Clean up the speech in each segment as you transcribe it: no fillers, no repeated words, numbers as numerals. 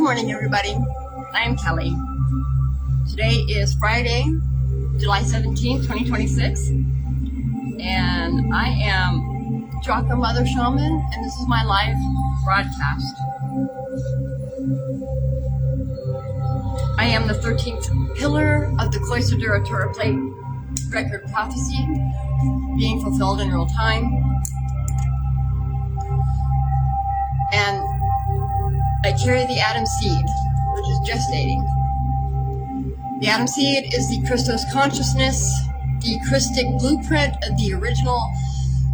morning, everybody. I am Kelly. Today is Friday, July 17th, 2026, and I am Jocko Mother Shaman, and this is my live broadcast. I am the 13th pillar of the Cloisterdura Torah Plate record prophecy being fulfilled in real time. And I carry the Adam seed, which is gestating. The Adam seed is the Christos consciousness, the Christic blueprint of the original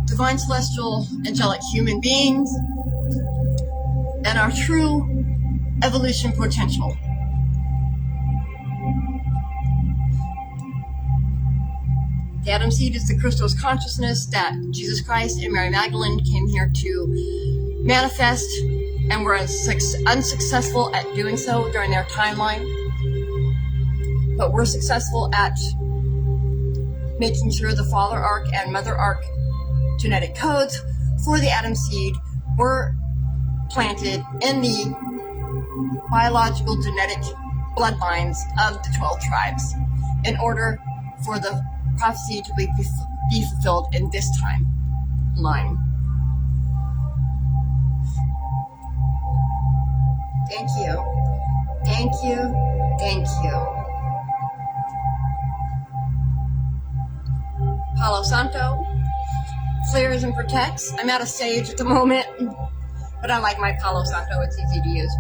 divine celestial angelic human beings, and our true evolution potential. The Adam seed is the Christos consciousness that Jesus Christ and Mary Magdalene came here to manifest, and were unsuccessful at doing so during their timeline. But we're successful at making sure the father arc and mother arc genetic codes for the Adam seed were planted in the biological genetic bloodlines of the 12 tribes in order for the prophecy to be fulfilled in this timeline. Thank you. Thank you. Thank you. Palo Santo clears and protects. I'm out of sage at the moment, but I like my Palo Santo. It's easy to use.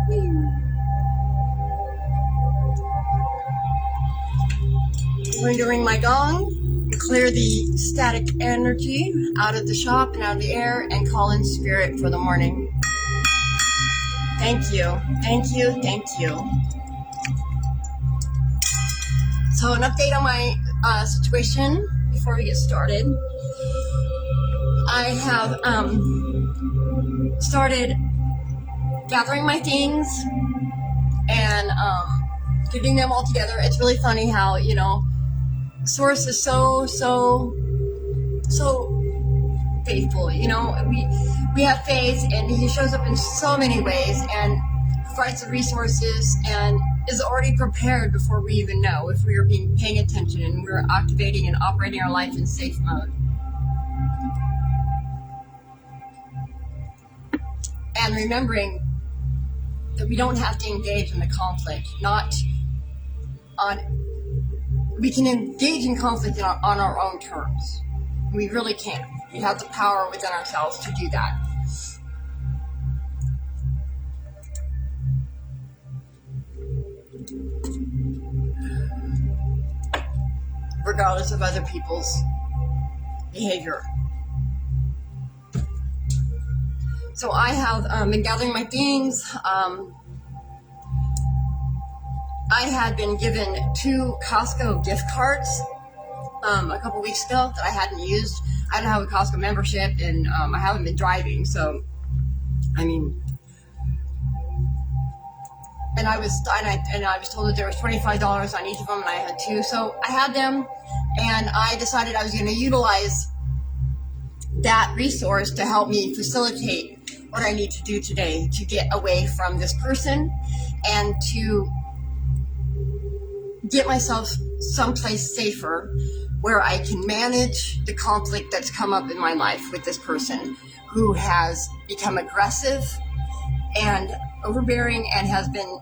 I'm going to ring my gong and clear the static energy out of the shop and out of the air and call in spirit for the morning. Thank you, thank you, thank you. So an update on my situation before we get started. I have started gathering my things and getting them all together. It's really funny how, Source is so faithful. We have faith, and he shows up in so many ways and provides the resources and is already prepared before we even know, if we are paying attention and we're activating and operating our life in safe mode. And remembering that we don't have to engage in the conflict, we can engage in conflict on our own terms. We really can. We have the power within ourselves to do that. Regardless of other people's behavior. So I have been gathering my things. I had been given 2 Costco gift cards a couple weeks ago that I hadn't used. I don't have a Costco membership, and I haven't been driving, so and I was told that there was $25 on each of them, and I had 2, so I had them, and I decided I was going to utilize that resource to help me facilitate what I need to do today to get away from this person and to get myself someplace safer where I can manage the conflict that's come up in my life with this person who has become aggressive and overbearing and has been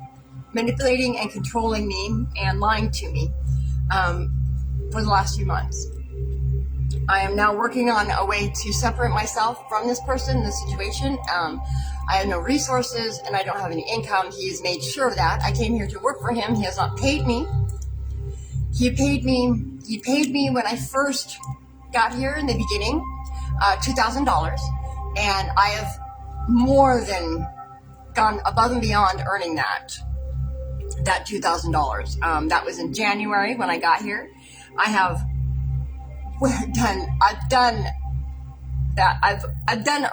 manipulating and controlling me and lying to me for the last few months. I am now working on a way to separate myself from this person, this situation. I have no resources and I don't have any income. He has made sure of that. I came here to work for him. He has not paid me. He paid me when I first got here in the beginning, $2,000, and I have more than gone above and beyond earning that $2,000. That was in January when I got here. I've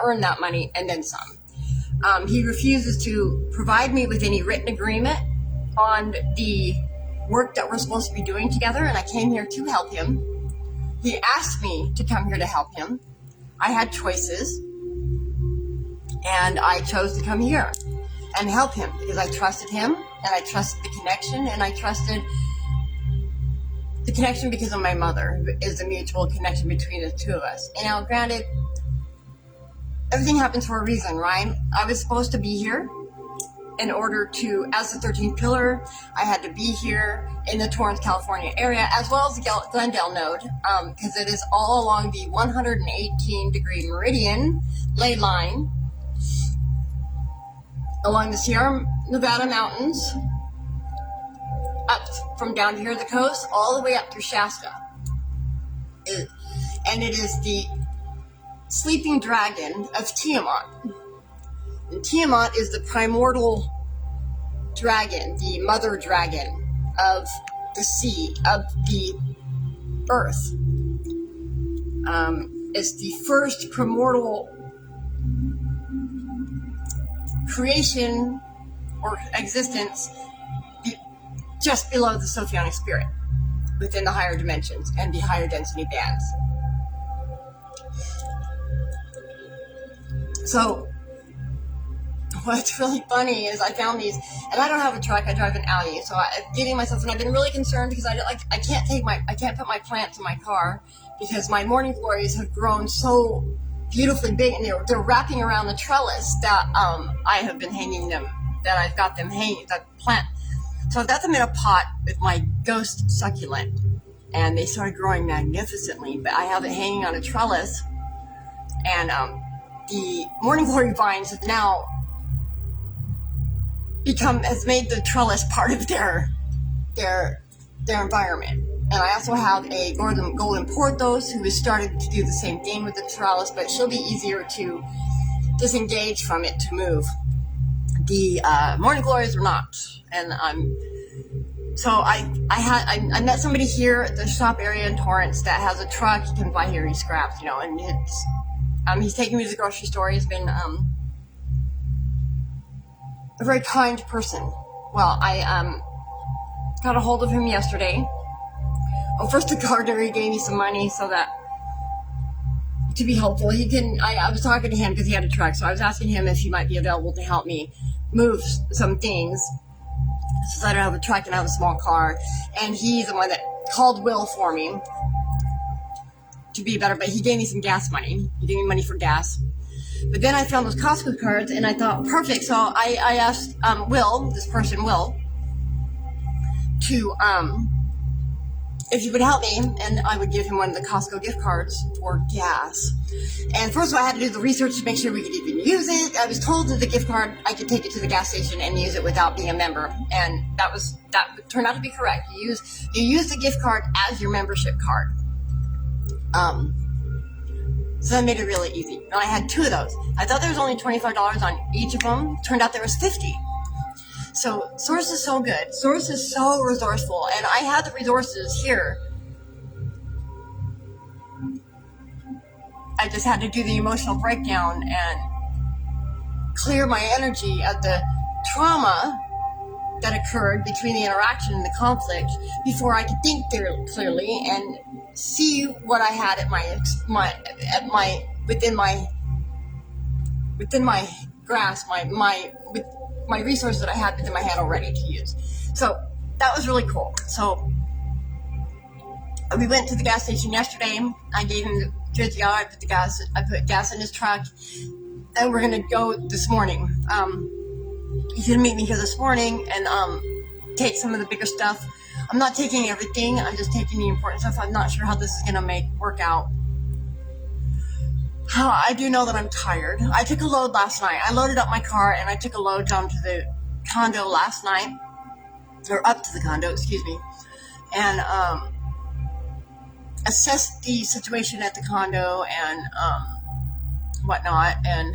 earned that money and then some. He refuses to provide me with any written agreement on the work that we're supposed to be doing together, and I came here to help him. He asked me to come here to help him. I had choices, and I chose to come here. and help him because I trusted him and I trusted the connection and I trusted the connection because of my mother is a mutual connection between the two of us. And now, granted, everything happens for a reason, right? I was supposed to be here in order to, as the 13th pillar, I had to be here in the Torrance, California area, as well as the Glendale node, because it is all along the 118-degree meridian ley line, along the Sierra Nevada mountains, up from down here to the coast, all the way up through Shasta. And it is the sleeping dragon of Tiamat. And Tiamat is the primordial dragon, the mother dragon of the sea, of the earth. It's the first primordial creation or existence just below the Sophionic spirit, within the higher dimensions and the higher density bands. So, what's really funny is I found these, and I don't have a truck. I drive an Audi, so I'm giving myself, and I've been really concerned because I can't put my plants in my car because my morning glories have grown so beautifully big, and they're wrapping around the trellis that I have been hanging them. That I've got them hanging that plant. So I've got them in a pot with my ghost succulent, and they started growing magnificently. But I have it hanging on a trellis, and the morning glory vines have now has made the trellis part of their environment. And I also have a golden Porthos who has started to do the same thing with the trellis, but she'll be easier to disengage from it to move. The morning glories are not, and I met somebody here at the shop area in Torrance that has a truck. He can buy here any scraps, and he's taking me to the grocery store. He's been a very kind person. Well, I got a hold of him yesterday. Well, first the gardener, he gave me some money so that to be helpful. I was talking to him because he had a truck, so I was asking him if he might be available to help me move some things since I don't have a truck and I have a small car. And he's the one that called Will for me to be better, but he gave me some gas money. He gave me money for gas. But then I found those Costco cards and I thought, perfect. So I asked Will, to if he would help me, and I would give him one of the Costco gift cards for gas. And first of all, I had to do the research to make sure we could even use it. I was told that the gift card, I could take it to the gas station and use it without being a member, and that turned out to be correct. You use the gift card as your membership card. So that made it really easy. And I had two of those. I thought there was only $25 on each of them. Turned out there was $50. So Source is so good. Source is so resourceful, and I had the resources here. I just had to do the emotional breakdown and clear my energy of the trauma that occurred between the interaction and the conflict before I could think clearly and see what I had at within my grasp, my resources that I had within my head already to use. So that was really cool. So we went to the gas station yesterday. I gave him the $50. I put gas in his truck, and we're gonna go this morning. He's gonna meet me here this morning and take some of the bigger stuff. I'm not taking everything. I'm just taking the important stuff. I'm not sure how this is gonna work out. I do know that I'm tired. I took a load last night. I loaded up my car and I took a load down to the condo last night, or up to the condo, excuse me, and assessed the situation at the condo and whatnot, and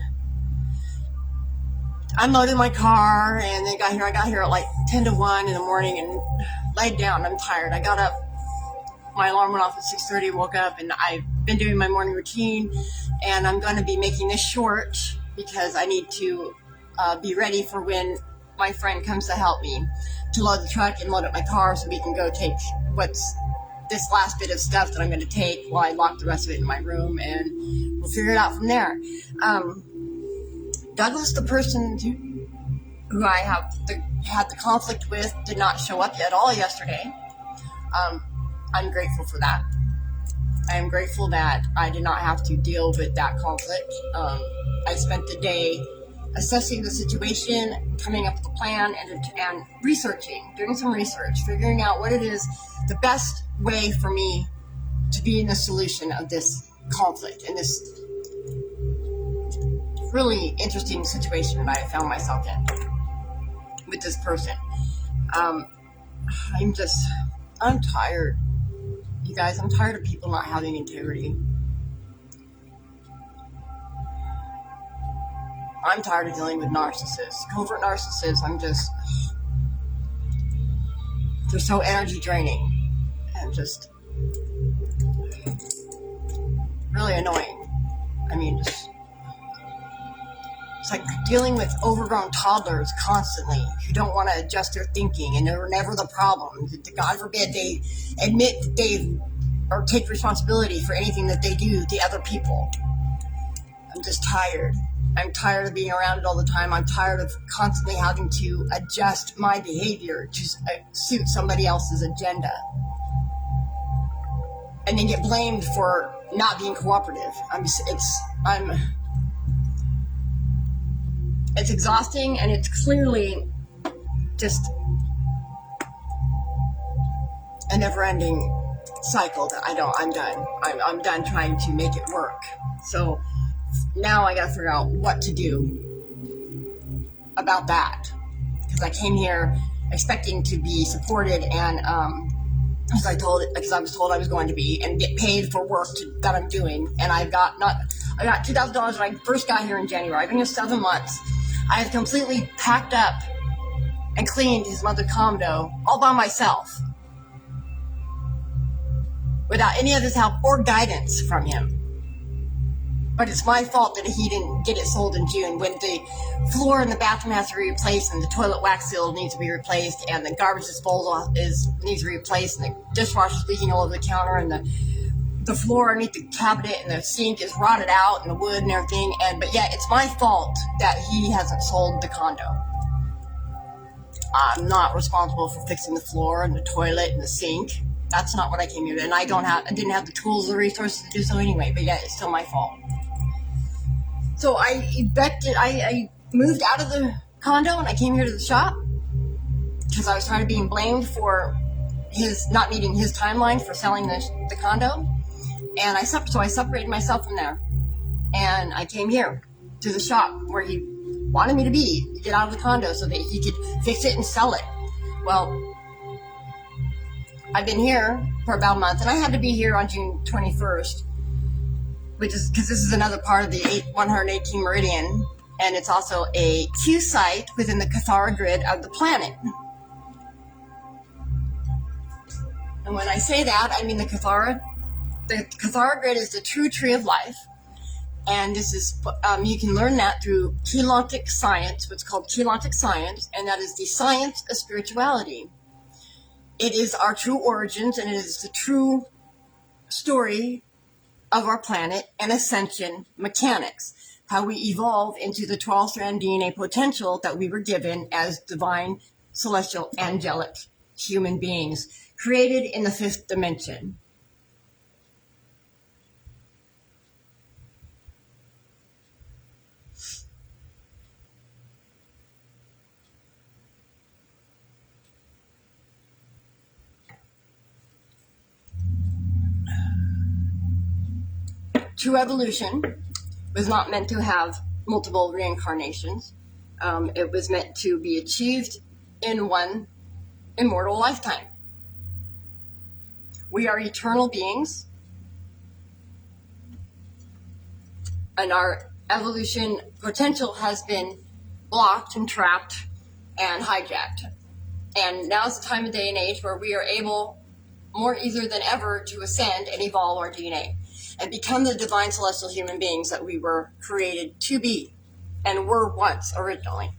unloaded my car, and then I got here at like 10 to 1 in the morning and laid down. I'm tired. I got up. My alarm went off at 6:30, woke up, and I've been doing my morning routine, and I'm going to be making this short because I need to be ready for when my friend comes to help me to load the truck and load up my car so we can go take what's this last bit of stuff that I'm going to take while I lock the rest of it in my room, and we'll figure it out from there. Douglas, the person who I had the conflict with, did not show up at all yesterday. I'm grateful for that. I am grateful that I did not have to deal with that conflict. I spent the day assessing the situation, coming up with a plan, and researching, doing some research, figuring out what it is, the best way for me to be in the solution of this conflict and this really interesting situation that I found myself in with this person. I'm tired. You guys, I'm tired of people not having integrity. I'm tired of dealing with narcissists, covert narcissists. They're so energy draining and just really annoying. I mean, it's like dealing with overgrown toddlers constantly who don't want to adjust their thinking, and they're never the problem. God forbid they admit that they or take responsibility for anything that they do to other people. I'm just tired. I'm tired of being around it all the time. I'm tired of constantly having to adjust my behavior to suit somebody else's agenda, and then get blamed for not being cooperative. It's exhausting, and it's clearly just a never-ending cycle that I'm done. I'm done trying to make it work. So now I got to figure out what to do about that, because I came here expecting to be supported and because I was told I was going to be, and get paid for work that I'm doing. And I got $2,000 when I first got here in January. I've been here 7 months. I have completely packed up and cleaned his mother condo all by myself, without any of his help or guidance from him. But it's my fault that he didn't get it sold in June, when the floor in the bathroom has to be replaced, and the toilet wax seal needs to be replaced, and the garbage disposal needs to be replaced, and the dishwasher's leaking all over the counter, and the floor underneath the cabinet and the sink is rotted out, and the wood and everything. But yet it's my fault that he hasn't sold the condo. I'm not responsible for fixing the floor and the toilet and the sink. That's not what I came here to. And I didn't have the tools or the resources to do so anyway, but yet it's still my fault. So I moved out of the condo and I came here to the shop because I was tired of being blamed for his not meeting his timeline for selling the condo. And I separated myself from there. And I came here to the shop where he wanted me to be, to get out of the condo so that he could fix it and sell it. Well, I've been here for about a month, and I had to be here on June 21st, which is because this is another part of the 118 Meridian, and it's also a Q site within the Cathara grid of the planet. And when I say that, I mean the Cathara grid is the true tree of life, and this is you can learn that through Keylontic science, what's called Keylontic science, and that is the science of spirituality. It is our true origins, and it is the true story of our planet and ascension mechanics, how we evolve into the 12-strand DNA potential that we were given as divine, celestial, angelic human beings, created in the 5th dimension. True evolution was not meant to have multiple reincarnations. It was meant to be achieved in one immortal lifetime. We are eternal beings, and our evolution potential has been blocked and trapped and hijacked. And now is the time of day and age where we are able, more easier than ever, to ascend and evolve our DNA and become the divine celestial human beings that we were created to be and were once originally.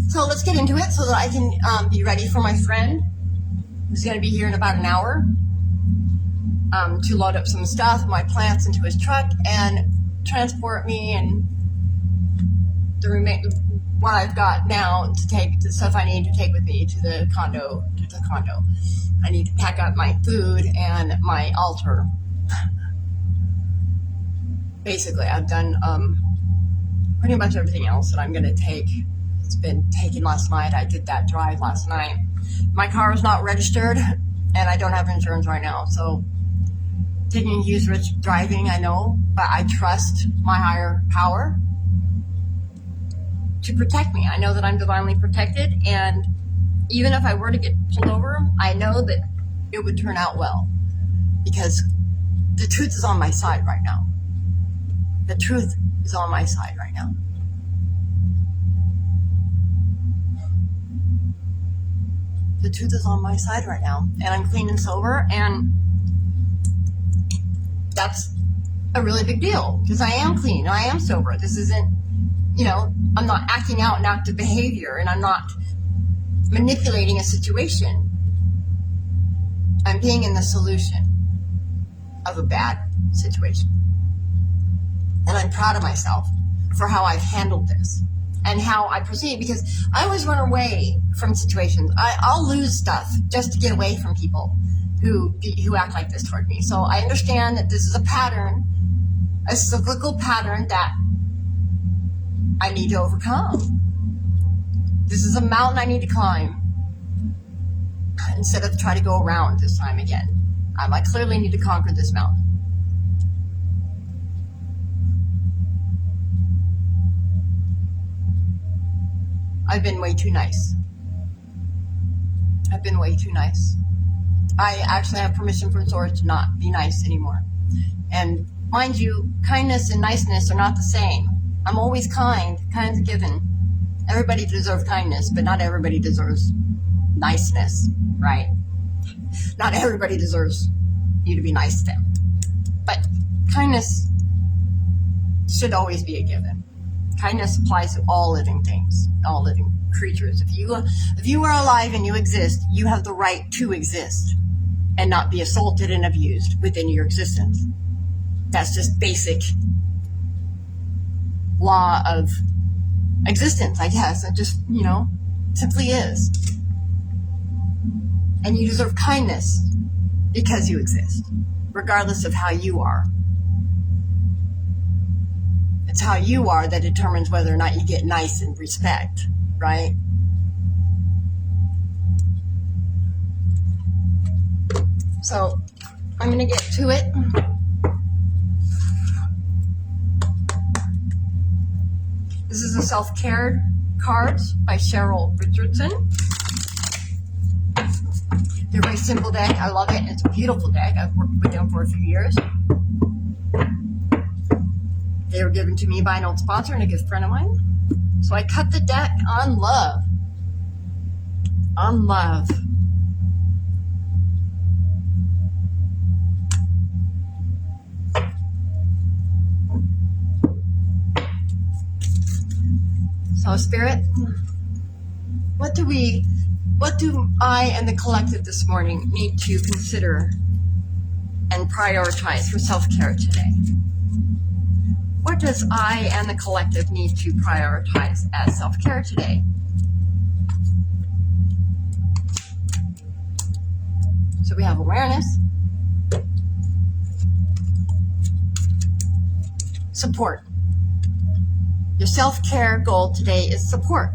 So let's get into it so that I can be ready for my friend He's going to be here in about an hour to load up some stuff, my plants, into his truck and transport me and what I've got now to take, the stuff I need to take with me to the condo. I need to pack up my food and my altar. Basically, I've done pretty much everything else that I'm going to take. It's been taken last night. I did that drive last night. My car is not registered, and I don't have insurance right now. So taking a huge risk driving, I know, but I trust my higher power to protect me. I know that I'm divinely protected, and even if I were to get pulled over, I know that it would turn out well, because the truth is on my side right now. The truth is on my side right now. The truth is on my side right now, and I'm clean and sober, and that's a really big deal, because I am clean, I am sober. This isn't, I'm not acting out an active behavior, and I'm not manipulating a situation. I'm being in the solution of a bad situation. And I'm proud of myself for how I've handled this and how I proceed, because I always run away from situations. I'll lose stuff just to get away from people who act like this toward me. So I understand that this is a pattern, a cyclical pattern that I need to overcome. This is a mountain I need to climb instead of try to go around this time again. I clearly need to conquer this mountain. I've been way too nice. I've been way too nice. I actually have permission from Source to not be nice anymore. And mind you, kindness and niceness are not the same. I'm always kind. Kind's a given. Everybody deserves kindness, but not everybody deserves niceness, right? Not everybody deserves you to be nice to them. But kindness should always be a given. Kindness applies to all living things, all living creatures. If you are alive and you exist, you have the right to exist and not be assaulted and abused within your existence. That's just basic law of existence, I guess. It just, simply is. And you deserve kindness because you exist, regardless of how you are. It's how you are that determines whether or not you get nice and respect, right? So I'm going to get to it. This is a self-care cards by Cheryl Richardson. They're a very simple deck. I love it. It's a beautiful deck. I've worked with them for a few years. They were given to me by an old sponsor and a good friend of mine. So I cut the deck on love. On love. So Spirit, what do I and the collective this morning need to consider and prioritize for self-care today? What does I and the collective need to prioritize as self-care today? So we have awareness, support. Your self-care goal today is support.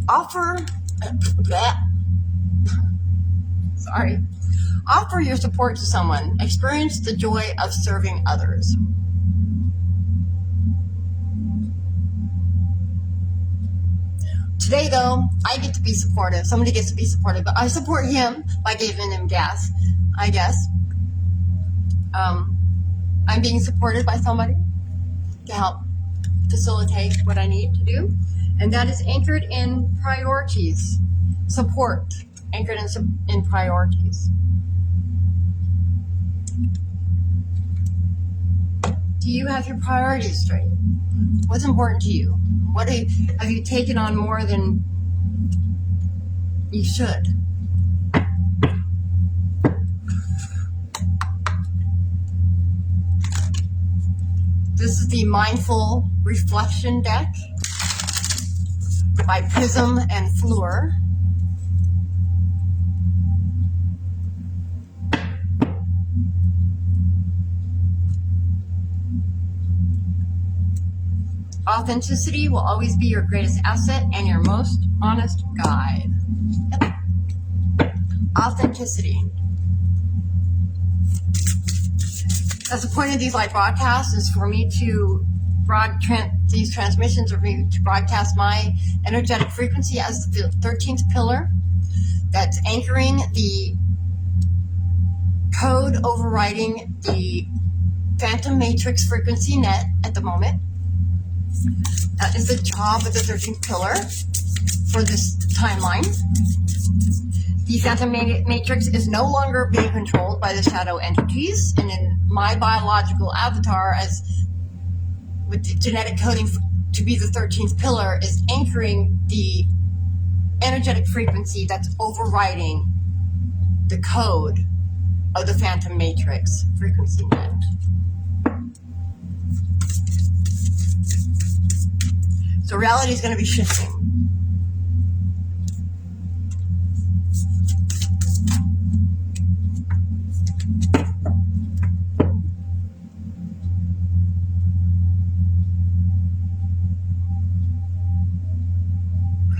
Offer your support to someone. Experience the joy of serving others. Today, though, I get to be supportive. Somebody gets to be supportive, but I support him by giving him gas, I guess. I'm being supported by somebody to help facilitate what I need to do. And that is anchored in priorities. Support, anchored in priorities. Do you have your priorities straight? What's important to you? Have you taken on more than You should. This is the Mindful Reflection deck by Prism and Fleur. Authenticity will always be your greatest asset and your most honest guide. Yep. Authenticity. That's the point of these live broadcasts, is for me to these transmissions, or for me to broadcast my energetic frequency as the 13th pillar that's anchoring the code overriding the Phantom Matrix frequency net at the moment. That is the job of the 13th pillar for this timeline. The Phantom Matrix is no longer being controlled by the shadow entities, and in my biological avatar, as with the genetic coding to be the 13th pillar, is anchoring the energetic frequency that's overriding the code of the Phantom Matrix frequency net. So reality is going to be shifting.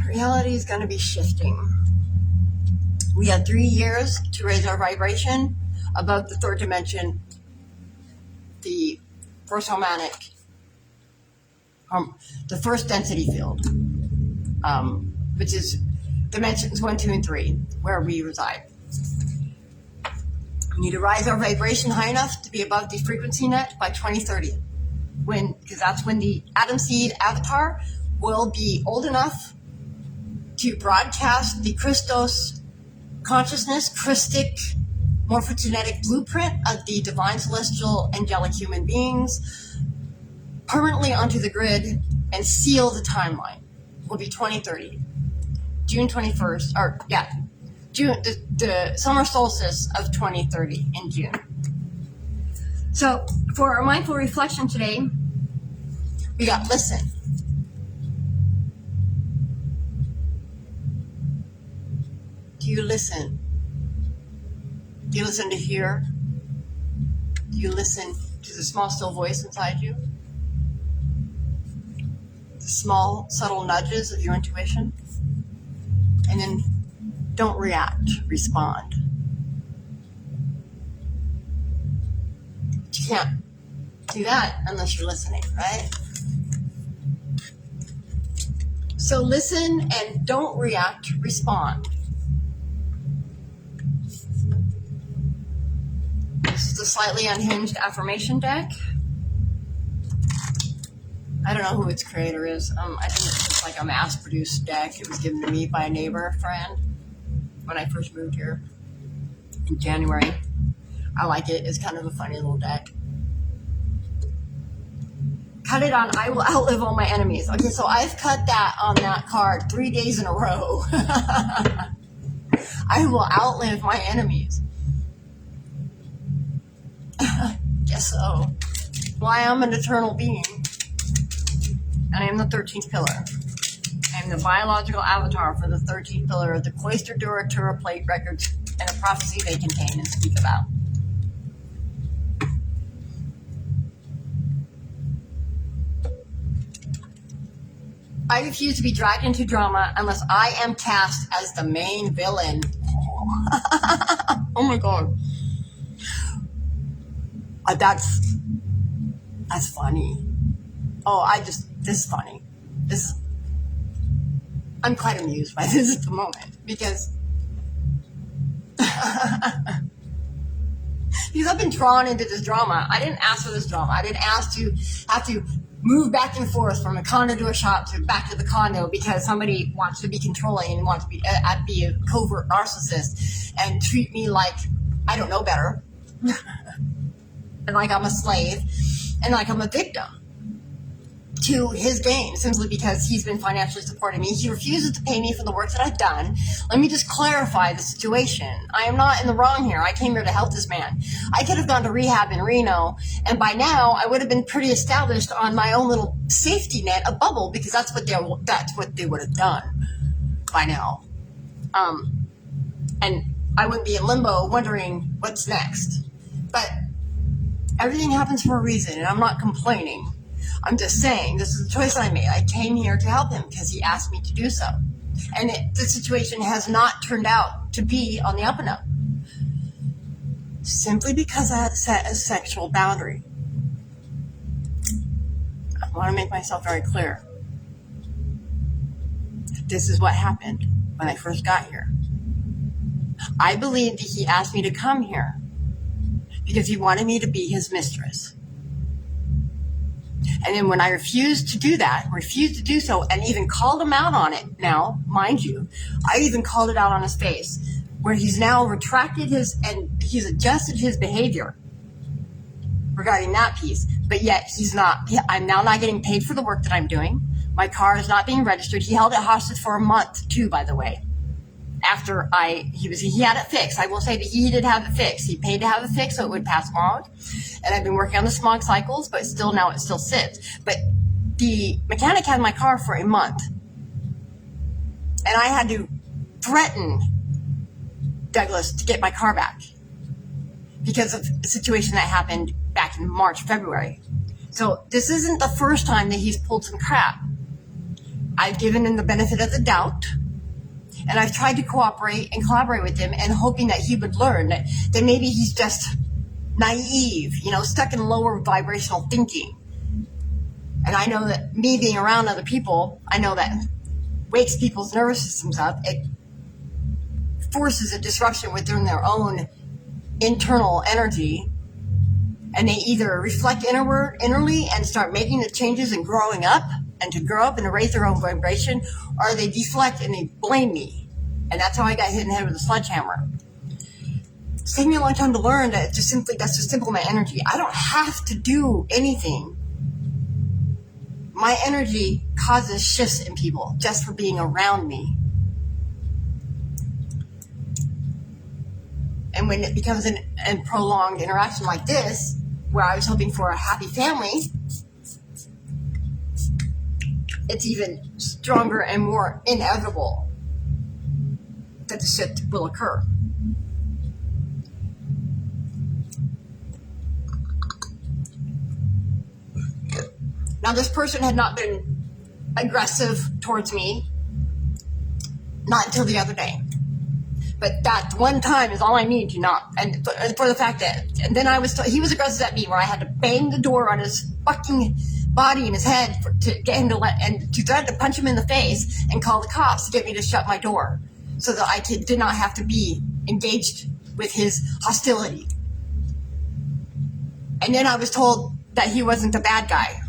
Reality is going to be shifting. We have 3 years to raise our vibration above the third dimension, the first harmonic, the first density field, which is dimensions 1, 2, and 3, where we reside. We need to rise our vibration high enough to be above the frequency net by 2030, because that's when the Atom Seed avatar will be old enough to broadcast the Christos consciousness, Christic morphogenetic blueprint of the divine, celestial, angelic human beings permanently onto the grid and seal the timeline. Will be 2030, June 21st, or yeah, June, the summer solstice of 2030 in June. So for our mindful reflection today, we got listen. Do you listen? Do you listen to hear? Do you listen to the small, still voice inside you? The small, subtle nudges of your intuition? And then don't react, respond. But you can't do that unless you're listening, right? So listen and don't react, respond. This is the Slightly Unhinged affirmation deck. I don't know who its creator is. I think it's just like a mass-produced deck. It was given to me by a neighbor friend when I first moved here in January. I like it. It's kind of a funny little deck. Cut it on I will outlive all my enemies. Okay, so I've cut that on that card 3 days in a row. I will outlive my enemies. Guess so. Well, I am an eternal being. And I am the 13th pillar. I am the biological avatar for the 13th pillar of the Cloister Duratura plate records and the prophecy they contain and speak about. I refuse to be dragged into drama unless I am cast as the main villain. Oh my god. That's funny. Oh, this is funny. I'm quite amused by this at the moment because I've been drawn into this drama. I didn't ask for this drama. I didn't ask to have to move back and forth from a condo to a shop to back to the condo because somebody wants to be controlling and wants to be a covert narcissist and treat me like I don't know better and like I'm a slave and like I'm a victim. to his gain, simply because he's been financially supporting me. He refuses to pay me for the work that I've done. Let me just clarify the situation. I am not in the wrong here. I came here to help this man. I could have gone to rehab in Reno, and by now I would have been pretty established on my own little safety net, a bubble, because that's what they would have done by now. And I wouldn't be in limbo wondering what's next. But everything happens for a reason, and I'm not complaining. I'm just saying this is a choice I made. I came here to help him because he asked me to do so. And the situation has not turned out to be on the up and up. Simply because I had set a sexual boundary. I want to make myself very clear. This is what happened when I first got here. I believe that he asked me to come here because he wanted me to be his mistress. And then when I refused to do so, and even called him out on it now, mind you, I even called it out on his face, where he's now retracted he's adjusted his behavior regarding that piece, but yet I'm now not getting paid for the work that I'm doing. My car is not being registered. He held it hostage for a month too, by the way. After he had it fixed. I will say that he did have it fixed. He paid to have it fixed so it would pass smog. And I've been working on the smog cycles, but now it still sits. But the mechanic had my car for a month. And I had to threaten Douglas to get my car back because of a situation that happened back in March, February. So this isn't the first time that he's pulled some crap. I've given him the benefit of the doubt. And I've tried to cooperate and collaborate with him and hoping that he would learn that maybe he's just naive, stuck in lower vibrational thinking. And I know that me being around other people, I know that wakes people's nervous systems up. It forces a disruption within their own internal energy. And they either reflect inwardly and start making the changes and growing up, and to grow up and to raise their own vibration, or they deflect and they blame me. And that's how I got hit in the head with a sledgehammer. It's taken me a long time to learn that that's just simply my energy. I don't have to do anything. My energy causes shifts in people just for being around me. And when it becomes a prolonged interaction like this, where I was hoping for a happy family, it's even stronger and more inevitable that the shift will occur. Now, this person had not been aggressive towards me, not until the other day. But that one time is all I need to not. And for the fact that, and then he was aggressive at me, where I had to bang the door on his fucking body and his head to get him to threaten to punch him in the face and call the cops to get me to shut my door, so that I did not have to be engaged with his hostility. And then I was told that he wasn't the bad guy,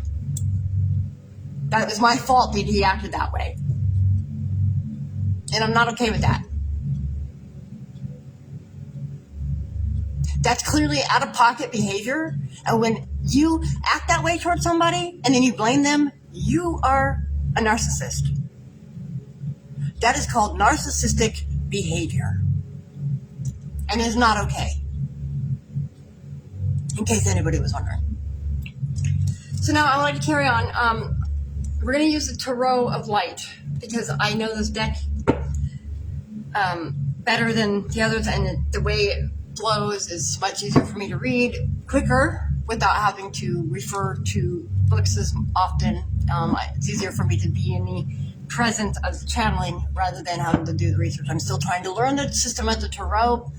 that it was my fault that he acted that way. And I'm not okay with that. That's clearly out-of-pocket behavior. And when you act that way towards somebody and then you blame them, you are a narcissist. That is called narcissistic behavior. And is not okay. In case anybody was wondering. So now I would like to carry on. We're going to use the Tarot of Light, because I know this deck better than the others, and the way it flows is much easier for me to read quicker without having to refer to books as often. It's easier for me to be in the presence of channeling rather than having to do the research. I'm still trying to learn the system of the Tarot.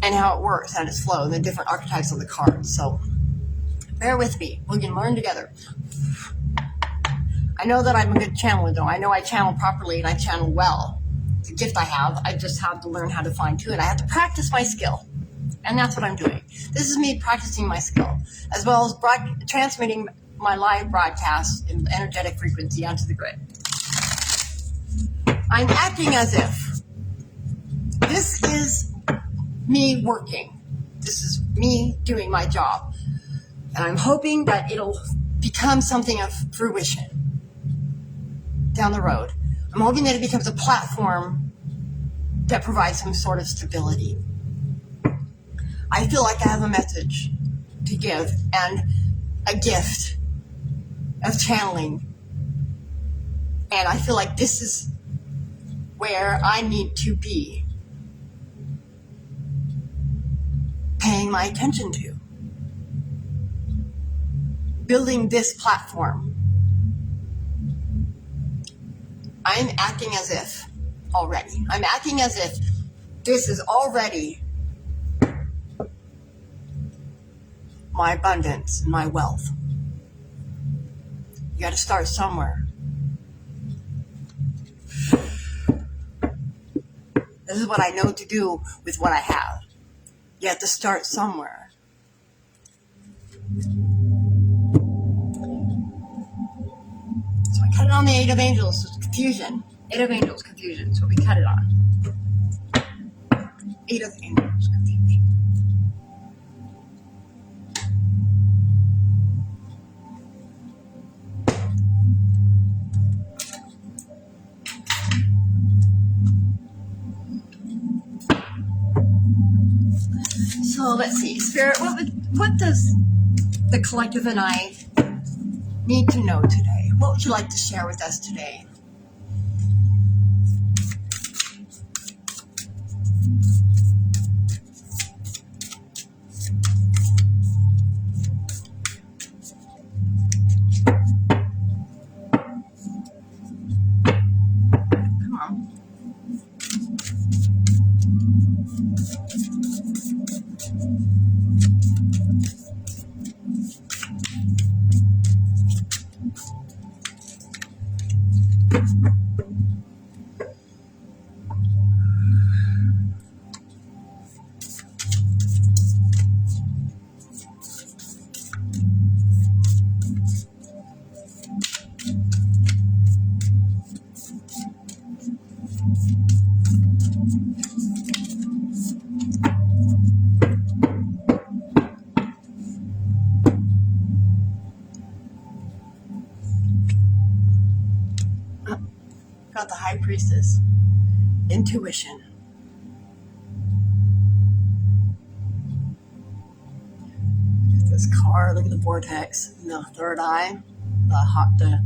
And how it works, and its flow, and the different archetypes of the cards. So bear with me. We can learn together. I know that I'm a good channeler, though. I know I channel properly and I channel well. It's a gift I have. I just have to learn how to fine-tune it. I have to practice my skill. And that's what I'm doing. This is me practicing my skill, as well as transmitting my live broadcasts in energetic frequency onto the grid. I'm acting as if this is me working. This is me doing my job. And I'm hoping that it'll become something of fruition down the road. I'm hoping that it becomes a platform that provides some sort of stability. I feel like I have a message to give and a gift of channeling. And I feel like this is where I need to be paying my attention to. Building this platform. I'm acting as if already. I'm acting as if this is already my abundance and my wealth. You got to start somewhere. This is what I know to do with what I have. You have to start somewhere. So I cut it on the Eight of Angels. So it's confusion. Eight of Angels, confusion. So we cut it on. Eight of Angels, confusion. So let's see, Spirit, what does the collective and I need to know today? What would you like to share with us today? Come on. Got the High Priestess. Intuition. Look at this card. Look at the vortex. The third eye. The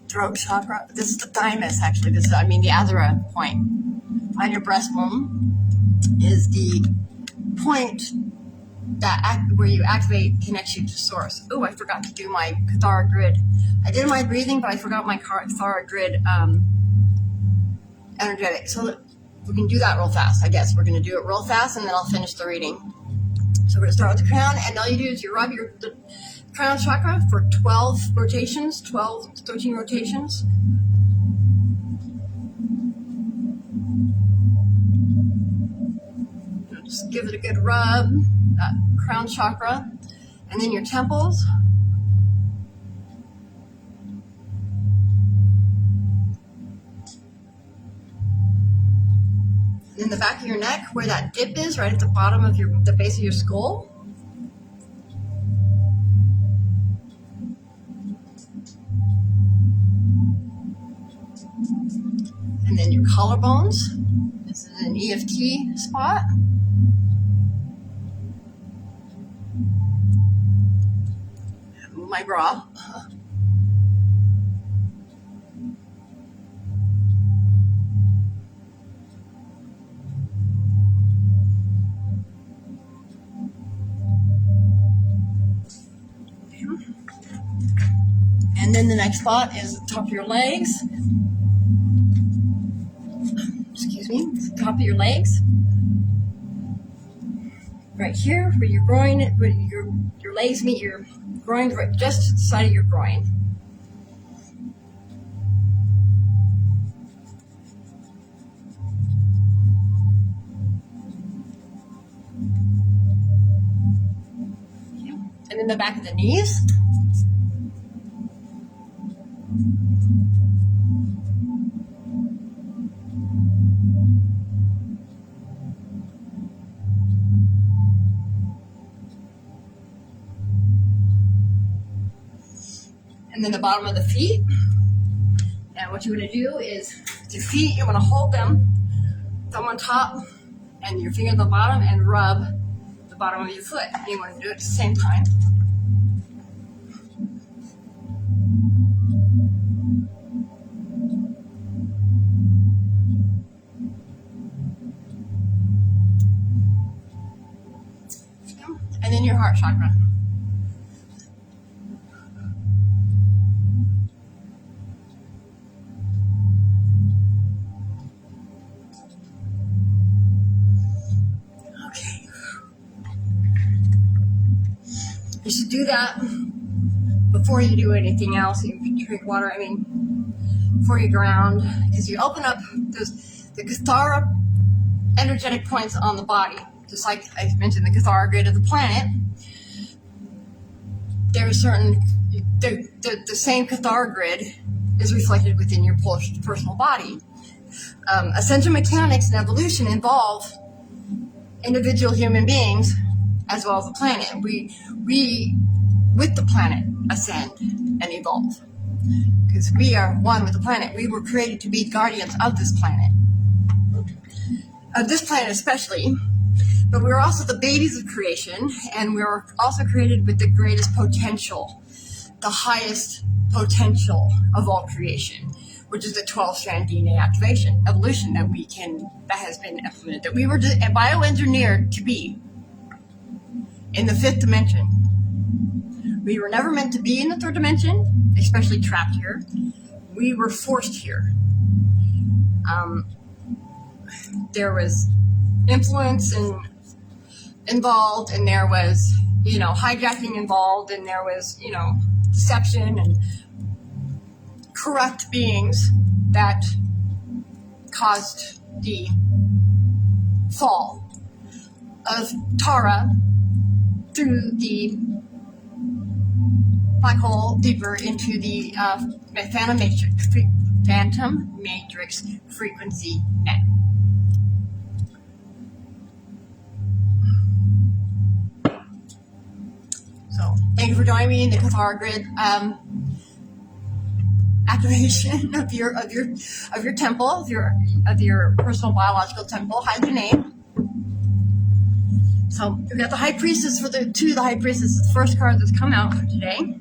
throat chakra. This is the thymus, actually. The Azura point. On your breastbone is the point where you activate, connects you to source. Oh, I forgot to do my Cathara grid. I did my breathing, but I forgot my Cathara grid energetic. So we can do that real fast, I guess. We're going to do it real fast, and then I'll finish the reading. So we're going to start with the crown, and all you do is you rub the crown chakra for 12 rotations, 12 to 13 rotations. Just give it a good rub, that crown chakra, and then your temples. And then the back of your neck, where that dip is, right at the bottom of the base of your skull. And then your collarbones. This is an EFT spot. Move my bra. And then the next spot is the top of your legs. Excuse me, top of your legs. Right here, where your groin, where your legs meet your groin, right just to the side of your groin. And then the back of the knees. bottom of the feet. And what you want to do is your feet, you want to hold them, thumb on top, and your finger at the bottom, and rub the bottom of your foot. You want to do it at the same time. And then your heart chakra. Okay. You should do that before you do anything else. You drink water, before you ground, because you open up the Cathara energetic points on the body. Just like I mentioned, the Cathara grid of the planet, there's the same Cathara grid is reflected within your personal body. Ascension mechanics and evolution involve individual human beings as well as the planet. We with the planet ascend and evolve because we are one with the planet. We were created to be guardians of this planet especially. But we're also the babies of creation, and we're also created with the greatest potential, the highest potential of all creation, which is the 12-strand DNA activation, evolution that has been implemented, that we were bioengineered to be in the fifth dimension. We were never meant to be in the third dimension, especially trapped here. We were forced here. There was influence involved, and there was, hijacking involved, and there was, deception and corrupt beings that caused the fall of Tara through the black hole deeper into the phantom matrix frequency net. So thank you for joining me in the Cathara grid activation of your temple, of your personal biological temple. Hide your name. So we've got the High Priestess for the High Priestess, the first card that's come out for today.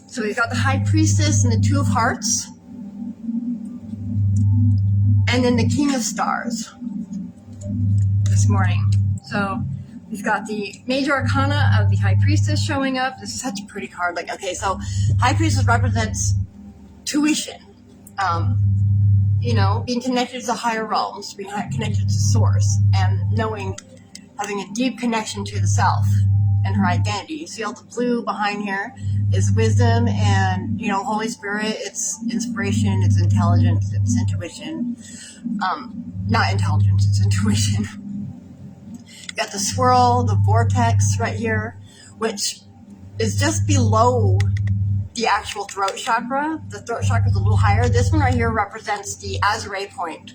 So we've got the High Priestess and the Two of Hearts. And then the King of Stars this morning. So we've got the major arcana of the High Priestess showing up. This is such a pretty card. So High Priestess represents tuition. Being connected to the higher realms, being connected to Source, and having a deep connection to the self and her identity. You see all the blue behind here is wisdom and, Holy Spirit. It's inspiration, it's intelligence, it's intuition. Not intelligence, it's intuition. You got the swirl, the vortex right here, which is just below the actual throat chakra. The throat chakra is a little higher. This one right here represents the Azure point,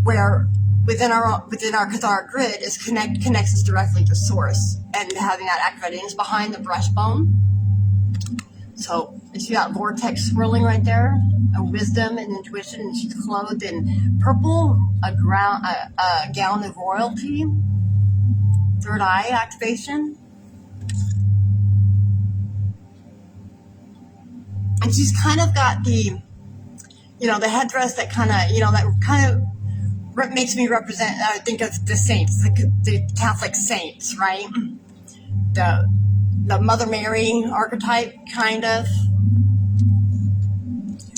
where within our Cathara grid connects us directly to Source, and having that activated is behind the breastbone. So you see that vortex swirling right there, a wisdom and intuition, and she's clothed in purple, a gown of royalty, third eye activation. And she's kind of got the headdress that makes me represent, I think of the saints, the Catholic saints, right? The Mother Mary archetype, kind of.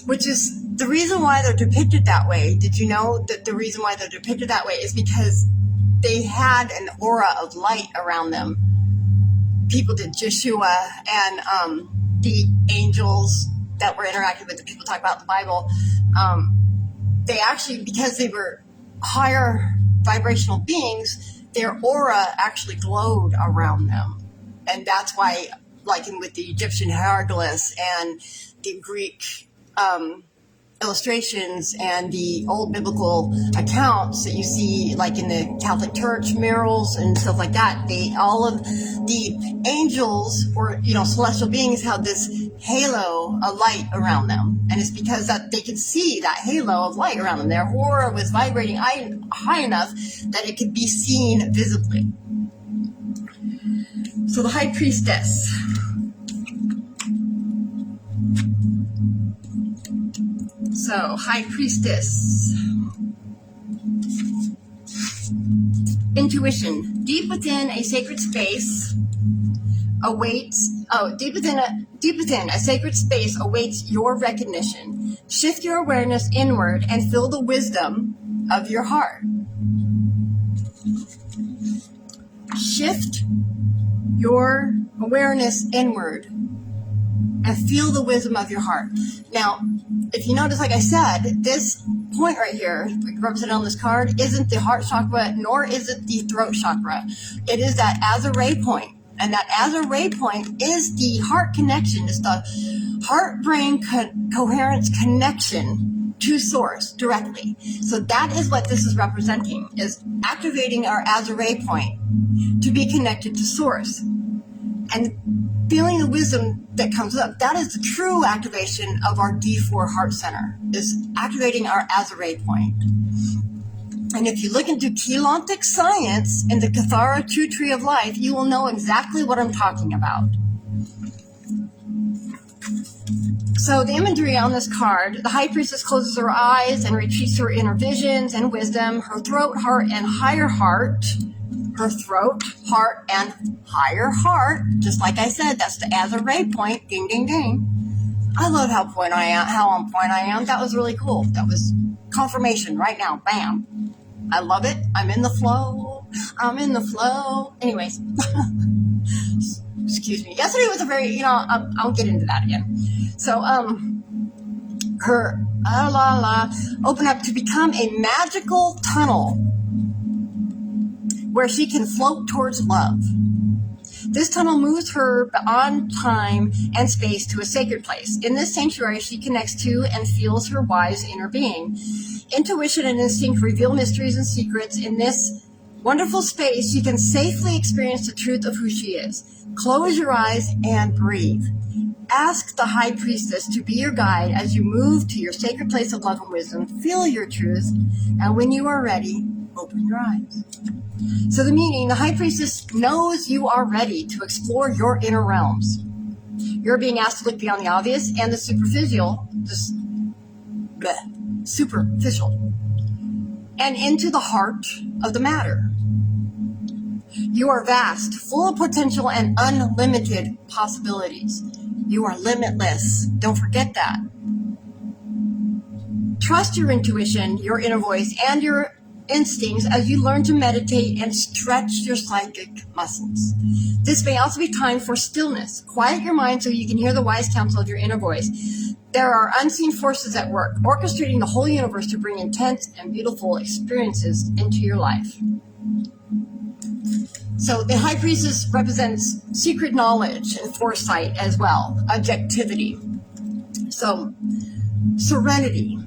Which is the reason why they're depicted that way. Did you know that the reason why they're depicted that way is because they had an aura of light around them? People did. Yeshua and the angels that were interacting with the people talk about the Bible. They actually, because they were higher vibrational beings, their aura actually glowed around them. And that's why, like with the Egyptian hieroglyphs and the Greek illustrations and the old biblical accounts that you see, like in the Catholic Church murals and stuff like that, all of the angels or celestial beings have this halo of light around them, and it's because that they could see that halo of light around them. Their aura was vibrating high enough that it could be seen visibly. So the High Priestess. So, High Priestess. Intuition. Deep within a sacred space deep within a sacred space awaits your recognition. Shift your awareness inward and feel the wisdom of your heart. Shift your awareness inward and feel the wisdom of your heart. Now, if you notice, like I said, this point right here, represented on this card, isn't the heart chakra, nor is it the throat chakra. It is that Azure point. And that Azure point is the heart connection. It's the heart-brain coherence connection to source directly. So that is what this is representing, is activating our Azure point to be connected to source. And feeling the wisdom that comes up, that is the true activation of our D4 heart center, is activating our Azure point. And if you look into Keylontic science in the Kathara True Tree of Life, you will know exactly what I'm talking about. So the imagery on this card, the High Priestess closes her eyes and retreats to her inner visions and wisdom, her throat, heart, and higher heart. Her throat, heart, and higher heart. Just like I said, that's the Azure point. Ding, ding, ding. I love how on point I am. That was really cool. That was confirmation right now. Bam. I love it. I'm in the flow. Anyways. Excuse me. Yesterday was a very, I'll get into that again. So, her open up to become a magical tunnel where she can float towards love. This tunnel moves her beyond time and space to a sacred place. In this sanctuary, she connects to and feels her wise inner being. Intuition and instinct reveal mysteries and secrets. In this wonderful space, she can safely experience the truth of who she is. Close your eyes and breathe. Ask the High Priestess to be your guide as you move to your sacred place of love and wisdom. Feel your truth, and when you are ready, open your eyes. So the meaning, the High Priestess knows you are ready to explore your inner realms. You're being asked to look beyond the obvious and the superficial, and into the heart of the matter. You are vast, full of potential and unlimited possibilities. You are limitless. Don't forget that. Trust your intuition, your inner voice, and your instincts as you learn to meditate and stretch your psychic muscles. This may also be time for stillness. Quiet your mind so you can hear the wise counsel of your inner voice. There are unseen forces at work, orchestrating the whole universe to bring intense and beautiful experiences into your life. So the High Priestess represents secret knowledge and foresight as well, objectivity. So serenity.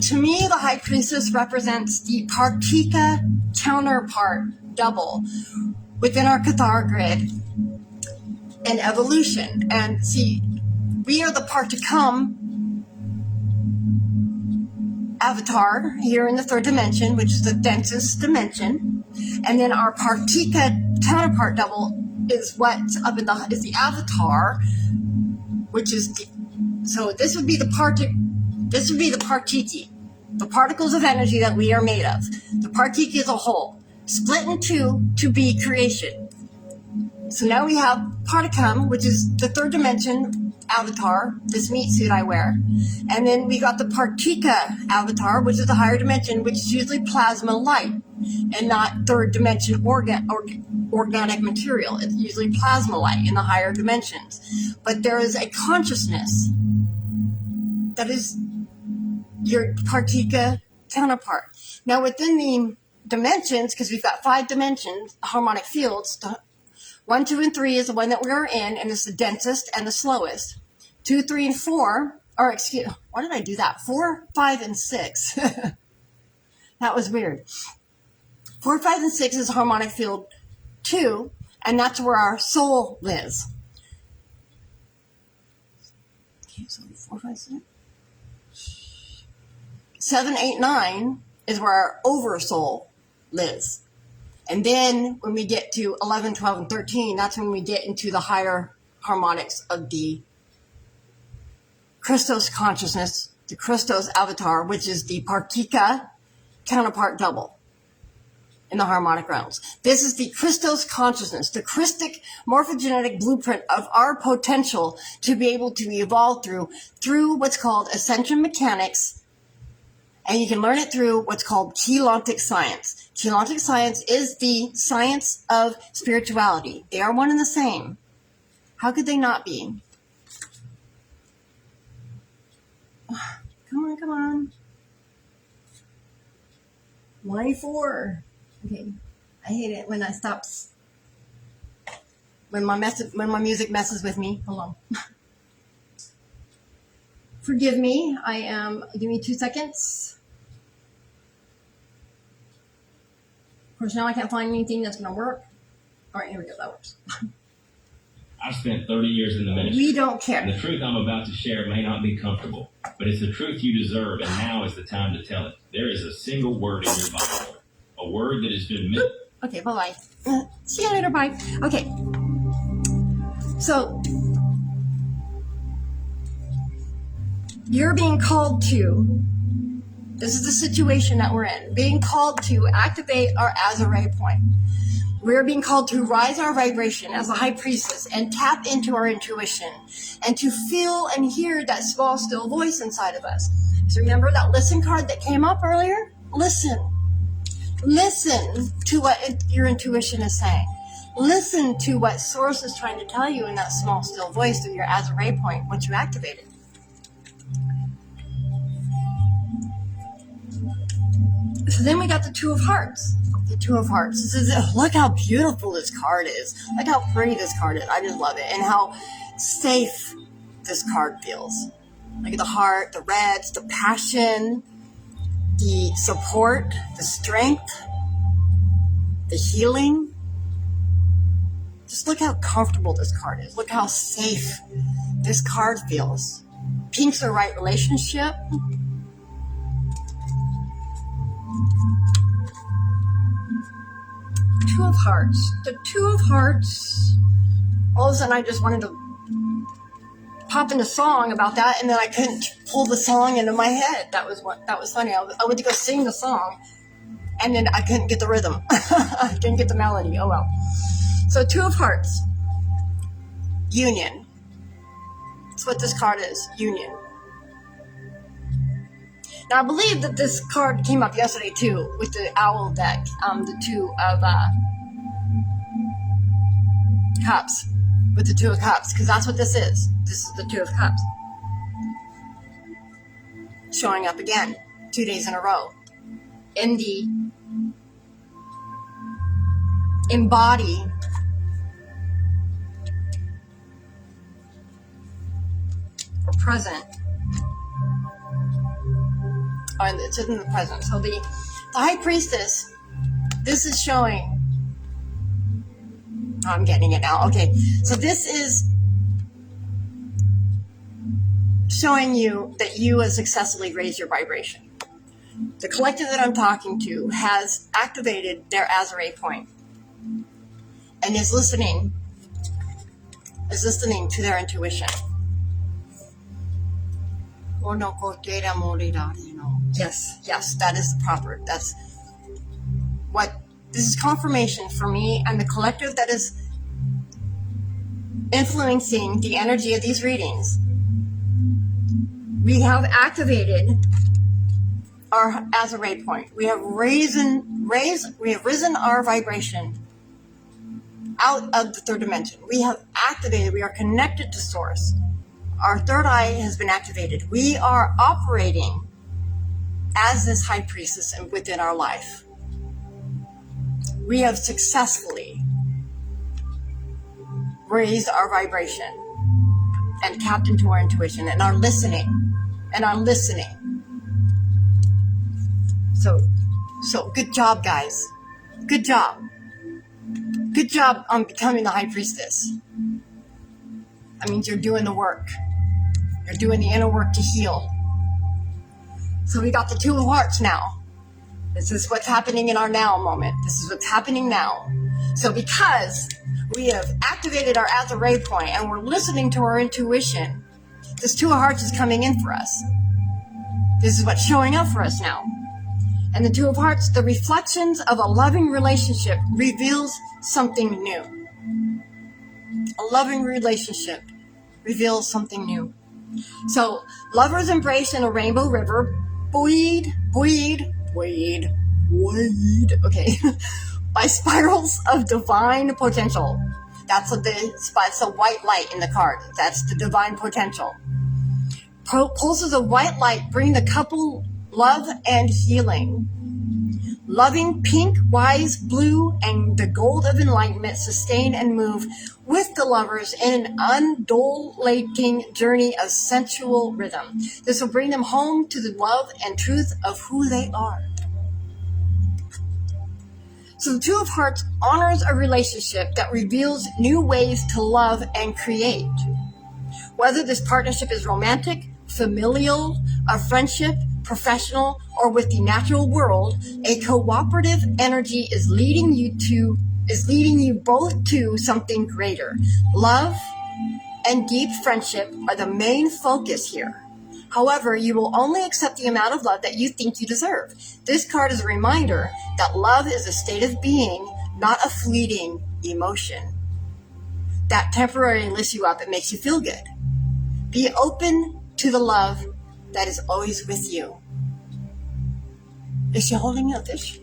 To me, the High Priestess represents the Partika counterpart double within our Cathar grid and evolution. And see, we are the Partikam avatar here in the third dimension, which is the densest dimension. And then our Partika counterpart double is what's up in is the avatar, which is so this would be the Partiki, the particles of energy that we are made of. The Partiki is a whole, split in two to be creation. So now we have Partikam, which is the third dimension avatar, this meat suit I wear. And then we got the Partika avatar, which is the higher dimension, which is usually plasma light and not third dimension organic material. It's usually plasma light in the higher dimensions. But there is a consciousness that is your Partika counterpart. Now within the dimensions, because we've got 5 dimensions, harmonic fields, 1, 2, and 3 is the one that we're in, and it's the densest and the slowest. 2, 3, and 4, or excuse, why did I do that? 4, 5, and 6. That was weird. 4, 5, and 6 is harmonic field 2, and that's where our soul lives. Okay, so 4, 5, 6. 7, 8, 9 is where our oversoul lives. And then when we get to 11, 12, and 13, that's when we get into the higher harmonics of the Christos consciousness, the Christos avatar, which is the Partika counterpart double in the harmonic realms. This is the Christos consciousness, the Christic morphogenetic blueprint of our potential to be able to evolve through what's called ascension mechanics. And you can learn it through what's called Keylontic science. Keylontic science is the science of spirituality. They are one and the same. How could they not be? Come on. Why 4? Okay. I hate it when I stop. When my music messes with me. Hold on. Forgive me. Give me 2 seconds. Of course, now I can't find anything that's going to work. All right, here we go. That works. I've spent 30 years in the ministry. We don't care. And the truth I'm about to share may not be comfortable, but it's the truth you deserve, and now is the time to tell it. There is a single word in your Bible, a word that has been missed. Okay, bye-bye. See you later, bye. Okay. So, you're being called to, this is the situation that we're in, being called to activate our Azure point. We're being called to rise our vibration as a high priestess and tap into our intuition and to feel and hear that small, still voice inside of us. So remember that listen card that came up earlier? Listen. Listen to what your intuition is saying. Listen to what Source is trying to tell you in that small, still voice through your Azure point once you activate it. So then we got the Two of Hearts. The Two of Hearts. This is, look how beautiful this card is. Look how pretty this card is. I just love it. And how safe this card feels. Look at the heart, the reds, the passion, the support, the strength, the healing. Just look how comfortable this card is. Look how safe this card feels. Pink's the right relationship. Two of Hearts. The Two of Hearts. All of a sudden, I just wanted to pop in a song about that, and then I couldn't pull the song into my head. That was funny. I went to go sing the song, and then I couldn't get the rhythm. I didn't get the melody. Oh well. So Two of Hearts. Union. That's what this card is. Union. Now, I believe that this card came up yesterday, too, with the Owl deck, the Two of Cups, with the Two of Cups, because that's what this is. This is the Two of Cups. Showing up again, 2 days in a row. In the embody or present. And it's in the present. So the High Priestess, this is showing, I'm getting it now. Okay, so this is showing you that you have successfully raised your vibration. The collective that I'm talking to has activated their Azure point and is listening to their intuition. Yes, that is the proper. That's what this is confirmation for me and the collective that is influencing the energy of these readings. We have activated our Azure point. We have risen our vibration out of the third dimension. We have activated, we are connected to Source. Our third eye has been activated. We are operating as this high priestess within our life, we have successfully raised our vibration and tapped into our intuition and are listening. So good job, guys. Good job. Good job on becoming the high priestess. That means you're doing the work. You're doing the inner work to heal. So we got the Two of Hearts now. This is what's happening in our now moment. This is what's happening now. So because we have activated our Azure point and we're listening to our intuition, this Two of Hearts is coming in for us. This is what's showing up for us now. And the Two of Hearts, the reflections of a loving relationship, reveals something new. A loving relationship reveals something new. So, lovers embrace in a rainbow river, buoyed, okay, by spirals of divine potential. That's the white light in the card. That's the divine potential. Pulses of white light bring the couple love and healing. Loving pink, wise blue, and the gold of enlightenment sustain and move with the lovers in an undulating journey of sensual rhythm. This will bring them home to the love and truth of who they are. So the Two of Hearts honors a relationship that reveals new ways to love and create. Whether this partnership is romantic, familial, a friendship, professional, or with the natural world, a cooperative energy is leading you both to something greater. Love and deep friendship are the main focus here. However, you will only accept the amount of love that you think you deserve. This card is a reminder that love is a state of being, not a fleeting emotion that temporarily lifts you up and makes you feel good. Be open to the love that is always with you. Is she holding a fish?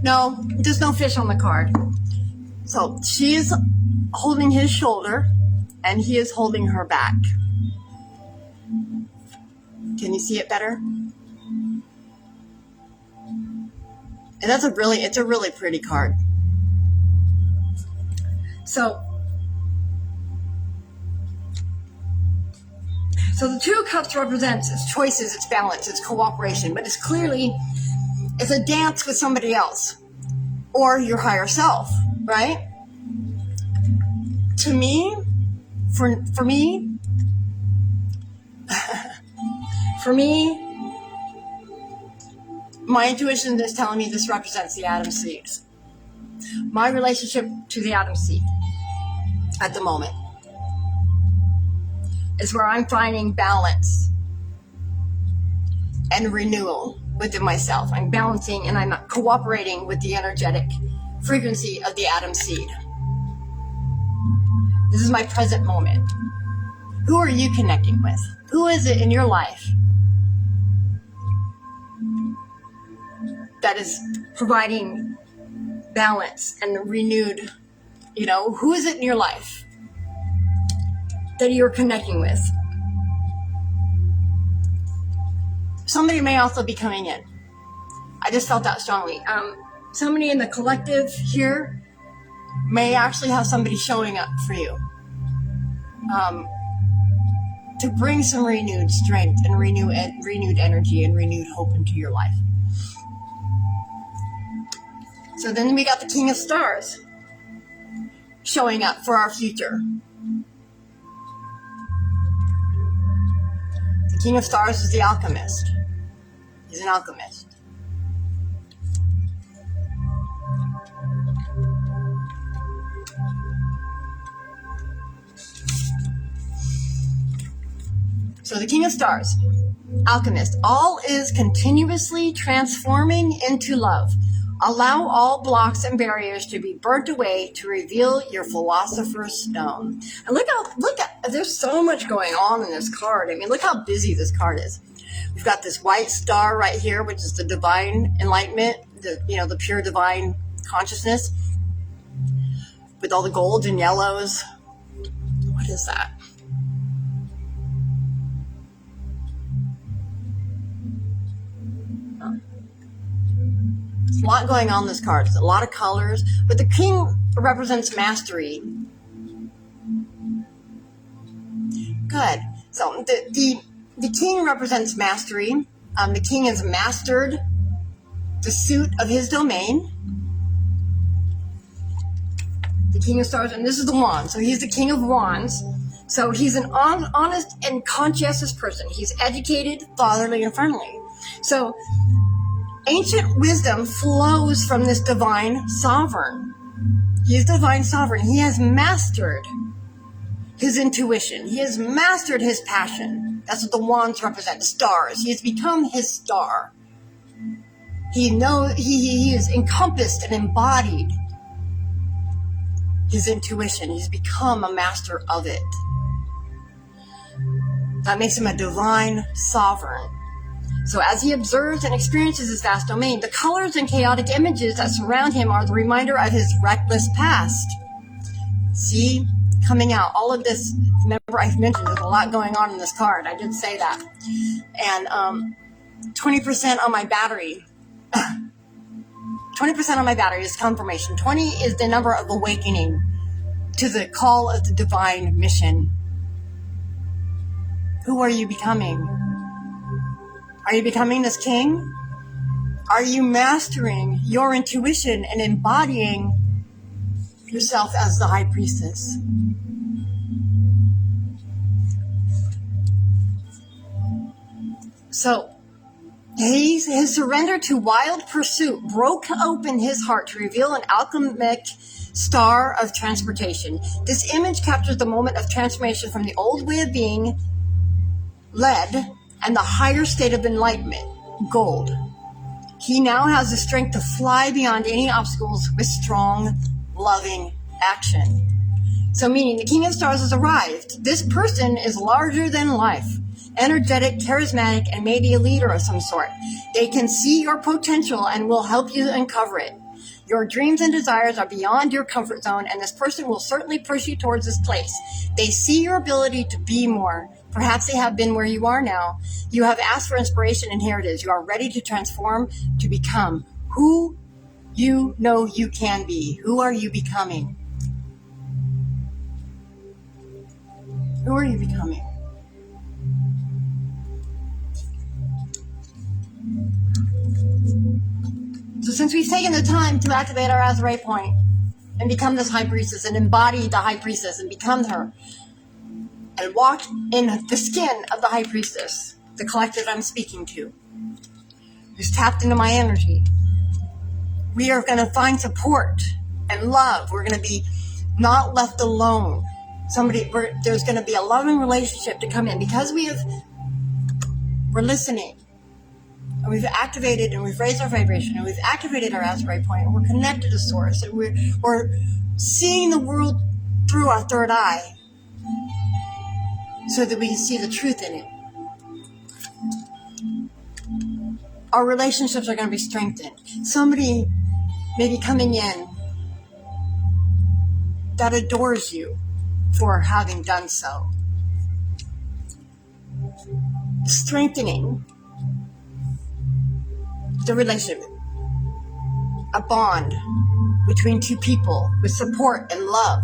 No, there's no fish on the card. So she is holding his shoulder and he is holding her back. Can you see it better? And it's a really pretty card. So the Two of Cups represents its choices, its balance, its cooperation, but it's a dance with somebody else or your higher self, right? To me, for me, my intuition is telling me this represents the Atom Seed. My relationship to the Atom Seed at the moment is where I'm finding balance and renewal within myself. I'm balancing and I'm cooperating with the energetic frequency of the Atom Seed. This is my present moment. Who are you connecting with? Who is it in your life that is providing balance and renewed, who is it in your life that you're connecting with? Somebody may also be coming in. I just felt that strongly. Somebody in the collective here may actually have somebody showing up for you to bring some renewed strength and renewed energy and renewed hope into your life. So then we got the King of Stars showing up for our future. The King of Stars is the alchemist. He's an alchemist. So the King of Stars, alchemist, all is continuously transforming into love. Allow all blocks and barriers to be burnt away to reveal your Philosopher's Stone. And look at, there's so much going on in this card. I mean, look how busy this card is. We've got this white star right here, which is the divine enlightenment, the pure divine consciousness, with all the golds and yellows. What is that? lot going on in this card. There's a lot of colors, but the king represents mastery. Good. So the king represents mastery. The king has mastered the suit of his domain. The King of Stars, and this is the wand. So he's the King of Wands. So he's an honest and conscientious person. He's educated, fatherly, and friendly. So ancient wisdom flows from this divine sovereign. He is divine sovereign. He has mastered his intuition. He has mastered his passion. That's what the wands represent, stars. He has become his star. He is encompassed and embodied his intuition. He's become a master of it. That makes him a divine sovereign. So as he observes and experiences his vast domain, the colors and chaotic images that surround him are the reminder of his reckless past. See, coming out, all of this, remember I mentioned there's a lot going on in this card. I did say that. And 20% on my battery. 20% on my battery is confirmation. 20 is the number of awakening to the call of the divine mission. Who are you becoming? Are you becoming this king? Are you mastering your intuition and embodying yourself as the high priestess? So, his surrender to wild pursuit broke open his heart to reveal an alchemic star of transportation. This image captures the moment of transformation from the old way of being led and the higher state of enlightenment, gold. He now has the strength to fly beyond any obstacles with strong, loving action. So meaning the King of Stars has arrived. This person is larger than life, energetic, charismatic, and maybe a leader of some sort. They can see your potential and will help you uncover it. Your dreams and desires are beyond your comfort zone, and this person will certainly push you towards this place. They see your ability to be more. Perhaps they have been where you are now. You have asked for inspiration, and here it is. You are ready to transform, to become who you know you can be. Who are you becoming? Who are you becoming? So since we've taken the time to activate our Azurite point and become this high priestess and embody the high priestess and become her and walk in the skin of the high priestess, the collective I'm speaking to, who's tapped into my energy, we are going to find support and love. We're going to be not left alone. There's going to be a loving relationship to come in because we're listening. And we've activated and we've raised our vibration and we've activated our Azurite point and we're connected to Source and we're seeing the world through our third eye so that we can see the truth in it. Our relationships are going to be strengthened. Somebody may be coming in that adores you for having done so. Strengthening the relationship, a bond between two people with support and love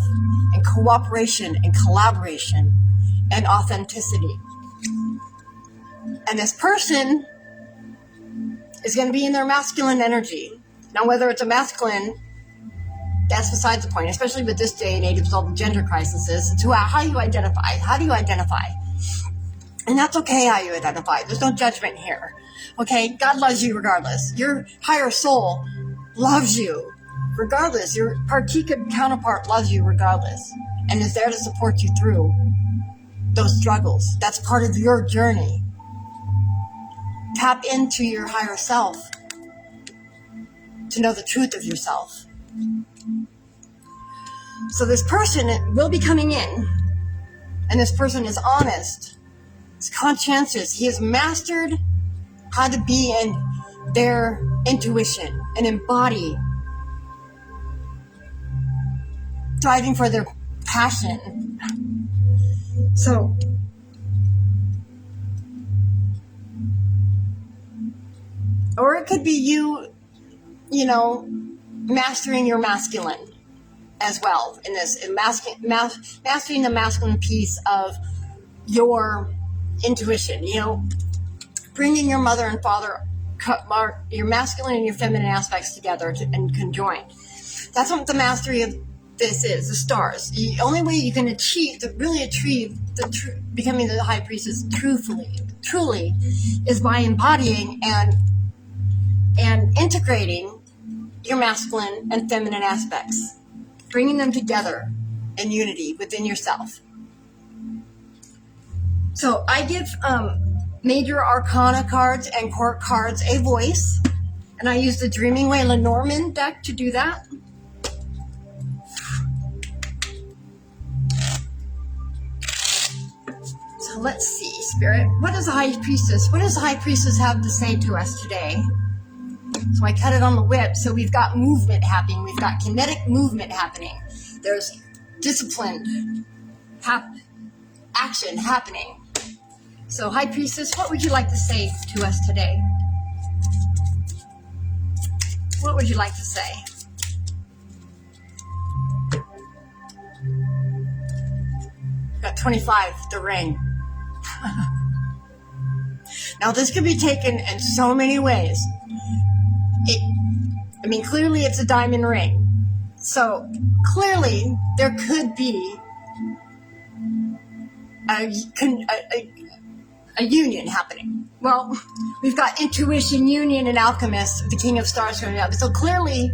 and cooperation and collaboration and authenticity. And this person is going to be in their masculine energy. Now, whether it's a masculine, that's besides the point, especially with this day and age with all the gender crises. It's how you identify. How do you identify? And that's okay how you identify. There's no judgment here. Okay? God loves you regardless. Your higher soul loves you regardless. Your Partika counterpart loves you regardless and is there to support you through those struggles. That's part of your journey. Tap into your higher self to know the truth of yourself. So this person will be coming in, and this person is honest, is conscientious. He has mastered how to be in their intuition and embody, striving for their passion. So, or it could be you mastering your masculine as well in this, mastering the masculine piece of your intuition, bringing your mother and father, your masculine and your feminine aspects together and conjoined. That's what the mastery of this is, the stars. The only way you can really achieve becoming the high priestess truly is by embodying and integrating your masculine and feminine aspects, bringing them together in unity within yourself. So I give major arcana cards and court cards a voice, and I use the Dreaming Way Lenormand deck to do that. So let's see, Spirit, what does the High Priestess have to say to us today? So I cut it on the whip, so we've got movement happening, we've got kinetic movement happening, there's disciplined action happening. So, High Priestess, what would you like to say to us today? What would you like to say? Got 25, the ring. Now, this could be taken in so many ways. Clearly it's a diamond ring. So, clearly there could be a union happening. Well, we've got intuition, union, and alchemist, the King of Stars coming up. So clearly,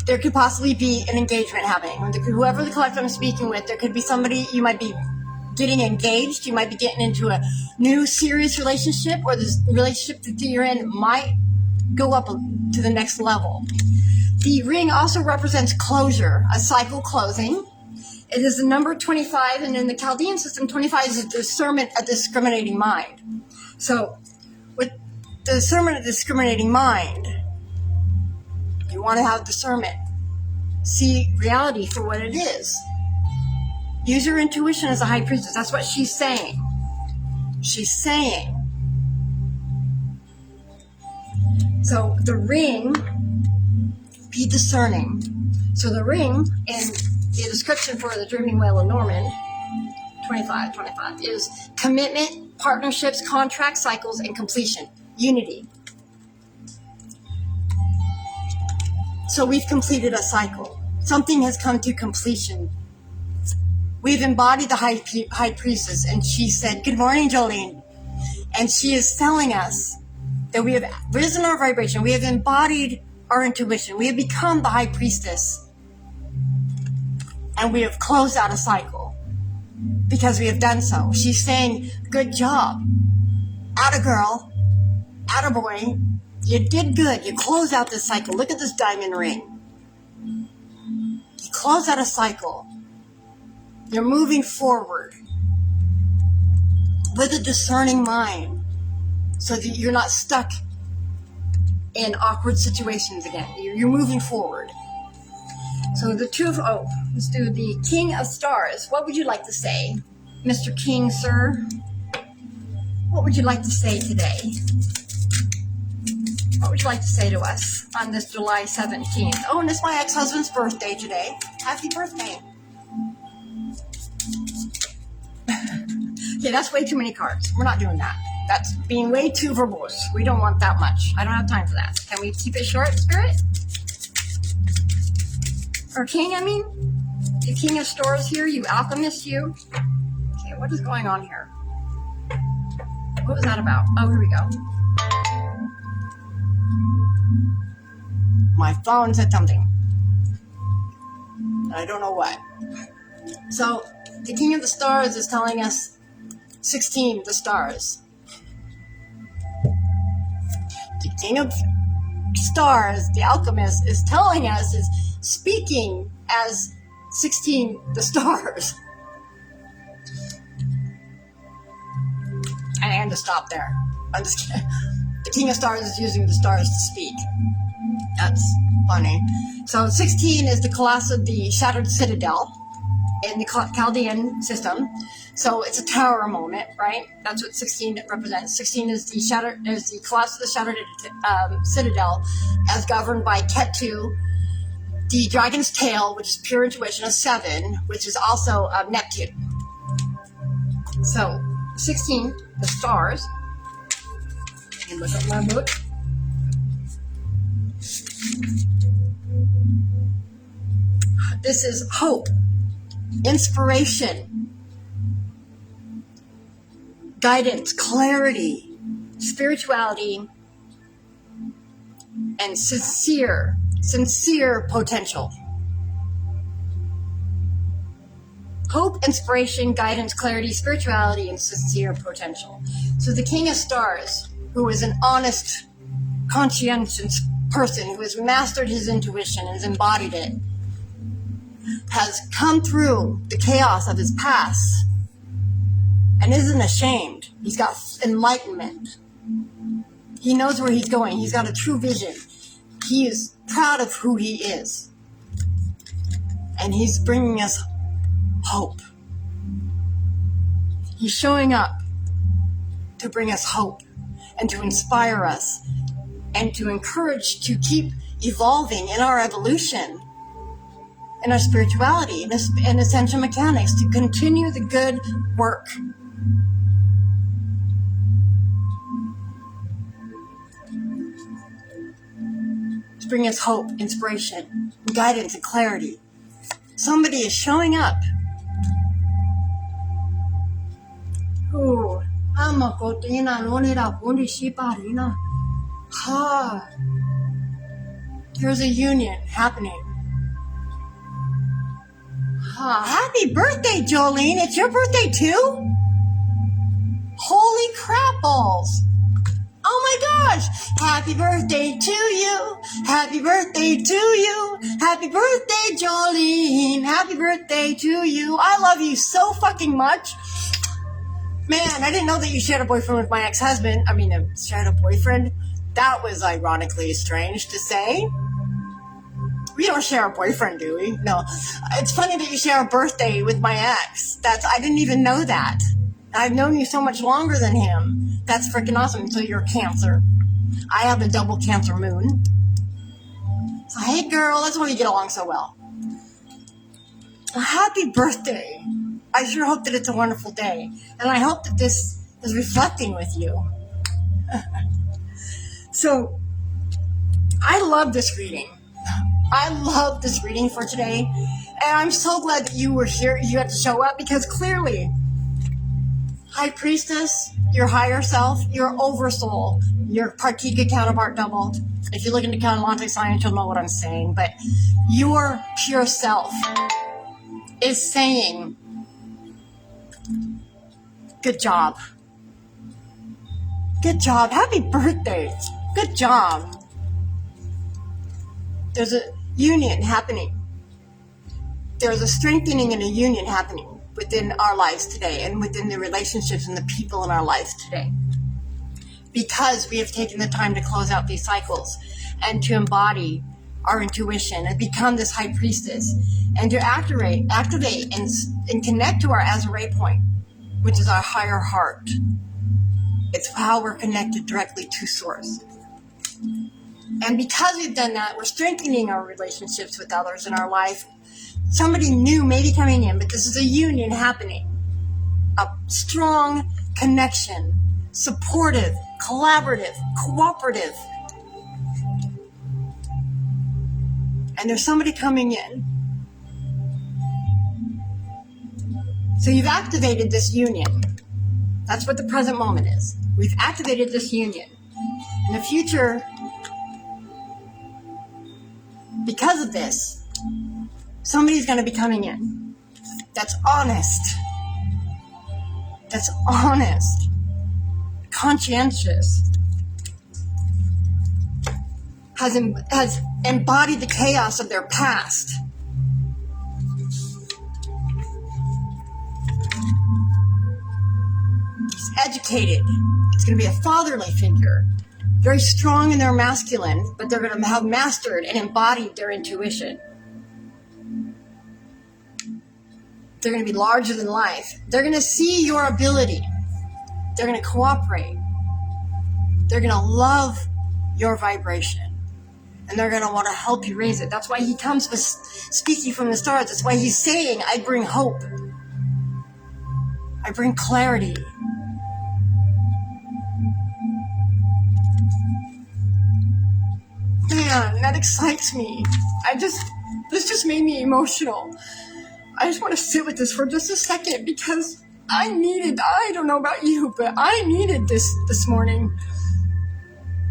there could possibly be an engagement happening. Whoever the collective I'm speaking with, there could be somebody, you might be getting engaged, you might be getting into a new serious relationship, or this relationship that you're in might go up to the next level. The ring also represents closure, a cycle closing. It is the number 25, and in the Chaldean system, 25 is a discriminating mind. So, with the discernment of discriminating mind, you want to have discernment. See reality for what it is. Use your intuition as a high priestess. That's what she's saying. She's saying. So, the ring, be discerning. So, the ring, and the description for the Dreaming Way Lenormand, 25, is commitment, partnerships, contracts, cycles, and completion. Unity. So we've completed a cycle. Something has come to completion. We've embodied the high priestess, and she said, "Good morning, Jolene." And she is telling us that we have risen our vibration. We have embodied our intuition. We have become the high priestess. And we have closed out a cycle because we have done so. She's saying, good job. Atta girl. Atta boy. You did good. You closed out this cycle. Look at this diamond ring. You closed out a cycle. You're moving forward with a discerning mind so that you're not stuck in awkward situations again. You're moving forward. So let's do the King of Stars. What would you like to say? Mr. King, sir? What would you like to say today? What would you like to say to us on this July 17th? Oh, and it's my ex-husband's birthday today. Happy birthday. Okay, that's way too many cards. We're not doing that. That's being way too verbose. We don't want that much. I don't have time for that. Can we keep it short, Spirit? Or King, I mean? The King of Stars here, you alchemist, you. Okay, what is going on here? What was that about? Oh, here we go. My phone said something. I don't know what. So, the King of the Stars is telling us 16, the stars. The King of Stars, the alchemist, is telling us, is speaking as 16, the stars. I am to stop there. I'm just kidding. The King of Stars is using the stars to speak. That's funny. So 16 is the Colossus of the Shattered Citadel, in the Chaldean system. So it's a tower moment, right? That's what 16 represents. 16 is the collapse of the shattered citadel, as governed by Ketu, the dragon's tail, which is pure intuition, a 7, which is also Neptune. So 16, the stars. And look at my book. This is hope, inspiration, guidance, clarity, spirituality, and sincere potential. Hope, inspiration, guidance, clarity, spirituality, and sincere potential. So the King of Stars, who is an honest, conscientious person who has mastered his intuition and has embodied it, has come through the chaos of his past and isn't ashamed. He's got enlightenment. He knows where he's going. He's got a true vision. He is proud of who he is. And he's bringing us hope. He's showing up to bring us hope and to inspire us and to encourage to keep evolving in our evolution, in our spirituality, in essential mechanics, to continue the good work. To bring us hope, inspiration, guidance, and clarity. Somebody is showing up. Ooh, there's a union happening. Happy birthday, Jolene. It's your birthday too? Holy crap balls. Oh my gosh. Happy birthday to you. Happy birthday to you. Happy birthday, Jolene. Happy birthday to you. I love you so fucking much. Man, I didn't know that you shared a boyfriend with my ex-husband. Shared a boyfriend? That was ironically strange to say. We don't share a boyfriend, do we? No. It's funny that you share a birthday with my ex. I didn't even know that. I've known you so much longer than him. That's freaking awesome. So you're Cancer. I have a double Cancer moon. So hey girl, that's why we get along so well. Happy birthday. I sure hope that it's a wonderful day. And I hope that this is reflecting with you. So, I love this reading. I love this reading for today. And I'm so glad that you were here, you had to show up, because clearly, High Priestess, your higher self, your oversoul, your Partika counterpart double. If you look into quantum science, you'll know what I'm saying. But your pure self is saying, good job. Good job. Happy birthday. Good job. There's a union happening. There's a strengthening and a union happening within our lives today and within the relationships and the people in our lives today. Because we have taken the time to close out these cycles and to embody our intuition and become this high priestess and to activate and connect to our Azure point, which is our higher heart. It's how we're connected directly to Source. And because we've done that, we're strengthening our relationships with others in our life. Somebody new may be coming in, but this is a union happening. A strong connection, supportive, collaborative, cooperative. And there's somebody coming in. So you've activated this union. That's what the present moment is. We've activated this union. In the future, because of this, somebody's going to be coming in. That's honest. That's honest. Conscientious. Has embodied the chaos of their past. He's educated. It's going to be a fatherly figure. Very strong in their masculine, but they're going to have mastered and embodied their intuition. They're going to be larger than life. They're going to see your ability. They're going to cooperate. They're going to love your vibration. And they're going to want to help you raise it. That's why he comes with speaking from the stars. That's why he's saying, I bring hope. I bring clarity. Man, that excites me. This just made me emotional. I just want to sit with this for just a second because I don't know about you, but I needed this morning.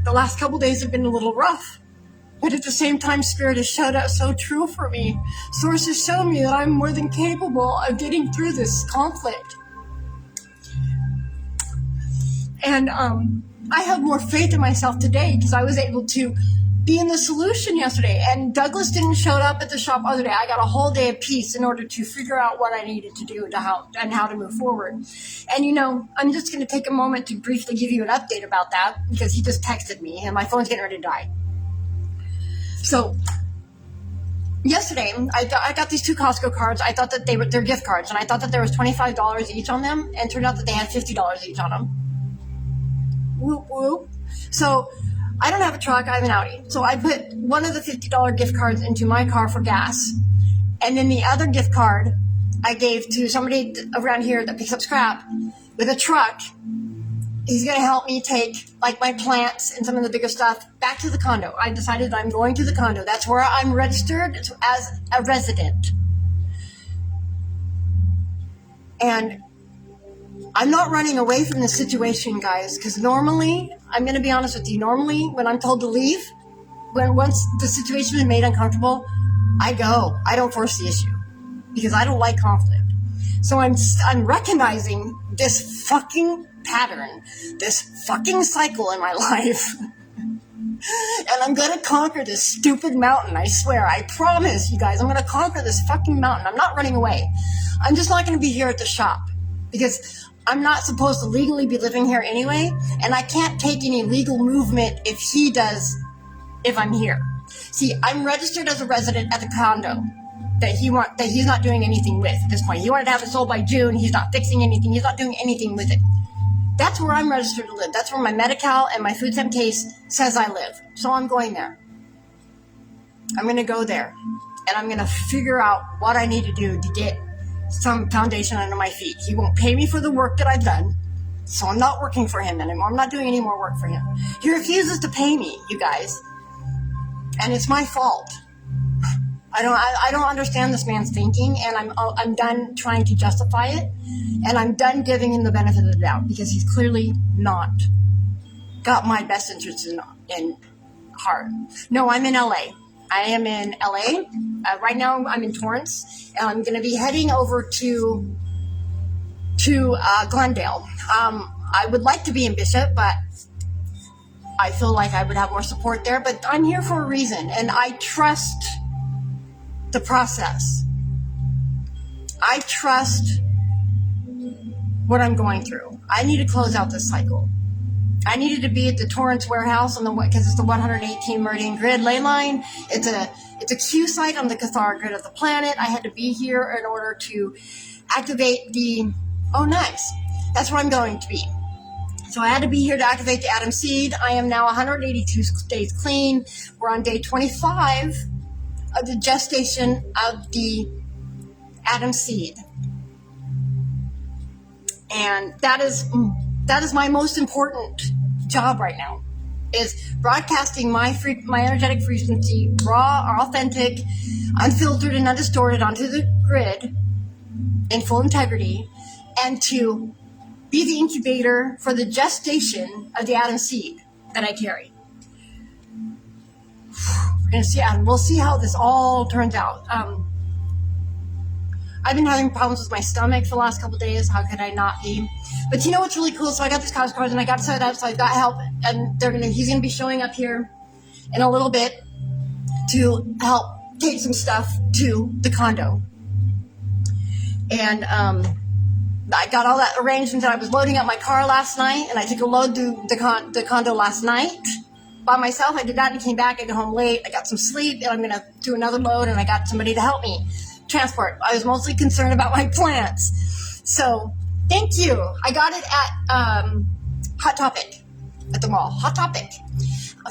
The last couple days have been a little rough, but at the same time, Spirit has showed up so true for me. Source has shown me that I'm more than capable of getting through this conflict. And I have more faith in myself today because I was able to be in the solution yesterday. And Douglas didn't show up at the shop other day. I got a whole day of peace in order to figure out what I needed to do how to move forward. And I'm just going to take a moment to briefly give you an update about that because he just texted me and my phone's getting ready to die. So yesterday, I got these 2 Costco cards. I thought that they're gift cards, and I thought that there was $25 each on them, and it turned out that they had $50 each on them. Whoop, whoop. So I don't have a truck. I have an Audi. So I put one of the $50 gift cards into my car for gas. And then the other gift card I gave to somebody around here that picks up scrap with a truck. He's going to help me take my plants and some of the bigger stuff back to the condo. I decided I'm going to the condo. That's where I'm registered as a resident. And I'm not running away from the situation, guys, because normally, I'm going to be honest with you, normally when I'm told to leave, once the situation is made uncomfortable, I go. I don't force the issue because I don't like conflict. So I'm recognizing this fucking pattern, this fucking cycle in my life. And I'm going to conquer this stupid mountain, I swear. I promise you guys, I'm going to conquer this fucking mountain. I'm not running away. I'm just not going to be here at the shop because I'm not supposed to legally be living here anyway, and I can't take any legal movement if he does, if I'm here. See, I'm registered as a resident at the condo that he's not doing anything with at this point. He wanted to have it sold by June. He's not fixing anything. He's not doing anything with it. That's where I'm registered to live. That's where my Medi-Cal and my food stamp case says I live. So I'm going there. I'm going to go there, and I'm going to figure out what I need to do to get some foundation under my feet. He won't pay me for the work that I've done, so I'm not working for him anymore. I'm not doing any more work for him. He refuses to pay me, you guys, and it's my fault. I don't understand this man's thinking, and I'm done trying to justify it, and I'm done giving him the benefit of the doubt because he's clearly not got my best interests in heart. No, I'm in LA. I am in LA. Right now I'm in Torrance, and I'm going to be heading over to Glendale. I would like to be in Bishop, but I feel like I would have more support there. But I'm here for a reason, and I trust the process. I trust what I'm going through. I need to close out this cycle. I needed to be at the Torrance warehouse because it's the 118 Meridian grid ley line. It's a Q site on the Cathara grid of the planet. I had to be here in order to activate oh nice. That's where I'm going to be. So I had to be here to activate the Atom Seed. I am now 182 days clean. We're on day 25 of the gestation of the Atom Seed. And that is my most important job right now, is broadcasting my energetic frequency, raw, authentic, unfiltered, and undistorted onto the grid in full integrity, and to be the incubator for the gestation of the Atom Seed that I carry. We're going to see, and we'll see how this all turns out. I've been having problems with my stomach for the last couple of days. How could I not be? But you know what's really cool? So I got these cards and I got set up, so I got help, and he's gonna be showing up here in a little bit to help take some stuff to the condo. And I got all that arranged, and I was loading up my car last night, and I took a load to the condo last night by myself. I did that and came back. I got home late. I got some sleep, and I'm gonna do another load, and I got somebody to help me transport. I was mostly concerned about my plants. So thank you. I got it at Hot Topic at the mall. Hot Topic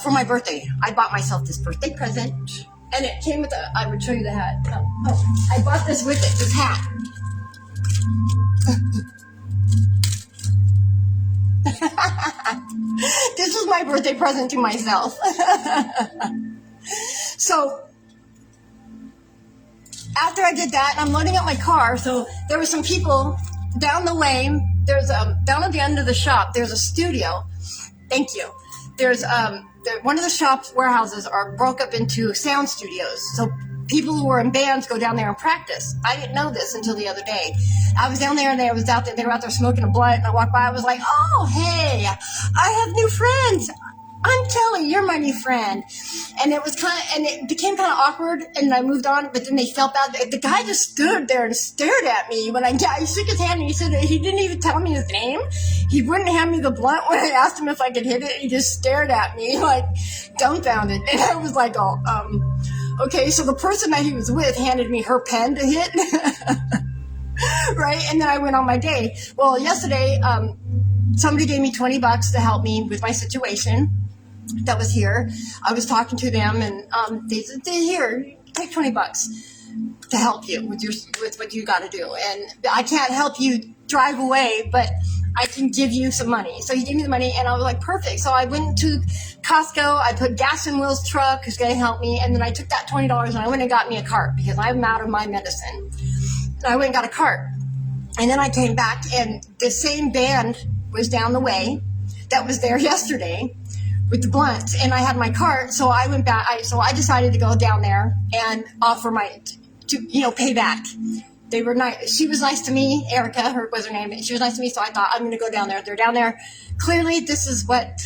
for my birthday. I bought myself this birthday present, and it came with I would show you the hat. I bought this with it, this hat. This was my birthday present to myself. So after I did that, I'm loading up my car. So there were some people down the way. There's down at the end of the shop. There's a studio. Thank you. There's one of the shop's warehouses are broke up into sound studios. So people who were in bands go down there and practice. I didn't know this until the other day. I was down there and they were out there smoking a blunt, and I walked by. I was like, oh, hey, I have new friends. I'm Kelly, you're my new friend. And it became kind of awkward, and I moved on, but then they felt bad. The guy just stood there and stared at me when I shook his hand, and he said he didn't even tell me his name. He wouldn't hand me the blunt when I asked him if I could hit it. He just stared at me like dumbfounded. And I was like, okay. So the person that he was with handed me her pen to hit. Right? And then I went on my day. Well, yesterday, somebody gave me $20 to help me with my situation that was here. I was talking to them, and they said, here, take $20 to help you with what you got to do. And I can't help you drive away, but I can give you some money. So he gave me the money, and I was like, perfect. So I went to Costco. I put gas in Will's truck who's going to help me, and then I took that $20 and I went and got me a cart because I'm out of my medicine. And I went and got a cart. And then I came back, and the same band was down the way that was there yesterday with the blunts, and I had my cart, so I went back. So I decided to go down there and offer to pay back. They were nice. She was nice to me. Erica, was her name. She was nice to me, so I thought I'm going to go down there. They're down there. Clearly, this is what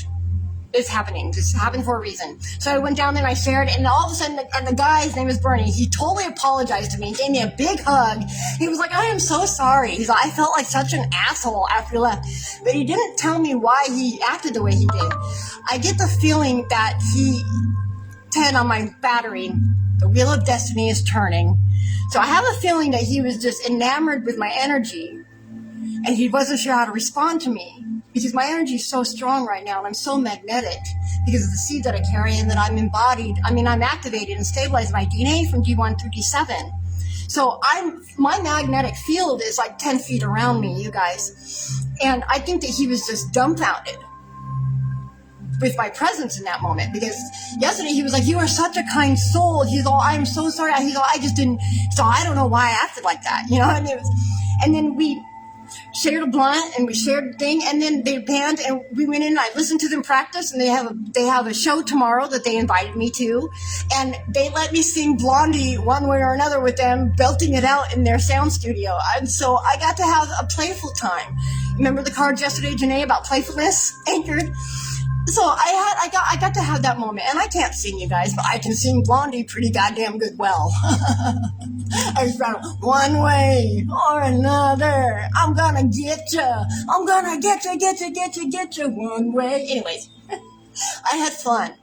is happening. This happened for a reason. So I went down there and I shared, and all of a sudden, the guy's name is Bernie. He totally apologized to me and gave me a big hug. He was like, I am so sorry. He's like, I felt like such an asshole after you left. But he didn't tell me why he acted the way he did. I get the feeling that 10 on my battery, the wheel of destiny is turning. So I have a feeling that he was just enamored with my energy, and he wasn't sure how to respond to me. Because my energy is so strong right now, and I'm so magnetic because of the seed that I carry and that I'm embodied. I'm activated and stabilized my DNA from D1 through D7. So my magnetic field is like 10 feet around me, you guys. And I think that he was just dumbfounded with my presence in that moment, because yesterday he was like, you are such a kind soul. He's all, I'm so sorry. He's all, I just didn't, so I don't know why I acted like that, and then we shared a blunt and we shared a thing, and then they band, and we went in and I listened to them practice, and they have a show tomorrow that they invited me to, and they let me sing Blondie one way or another with them, belting it out in their sound studio. And so I got to have a playful time. Remember the cards yesterday, Janae, about playfulness anchored? So I got to have that moment, and I can't sing, you guys, but I can sing Blondie pretty goddamn good well. I was found one way or another. I'm gonna get you. I'm gonna get you one way. Anyways, I had fun,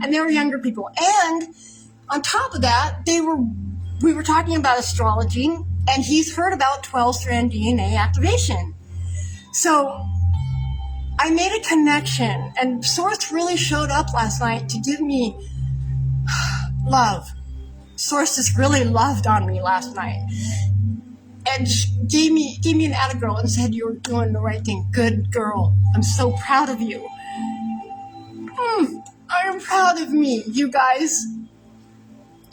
and they were younger people, and on top of that, we were talking about astrology, and he's heard about 12-strand DNA activation. So I made a connection, and Source really showed up last night to give me love. Source just really loved on me last night, and gave me an atta girl and said, you're doing the right thing. Good girl. I'm so proud of you. I am proud of me, you guys.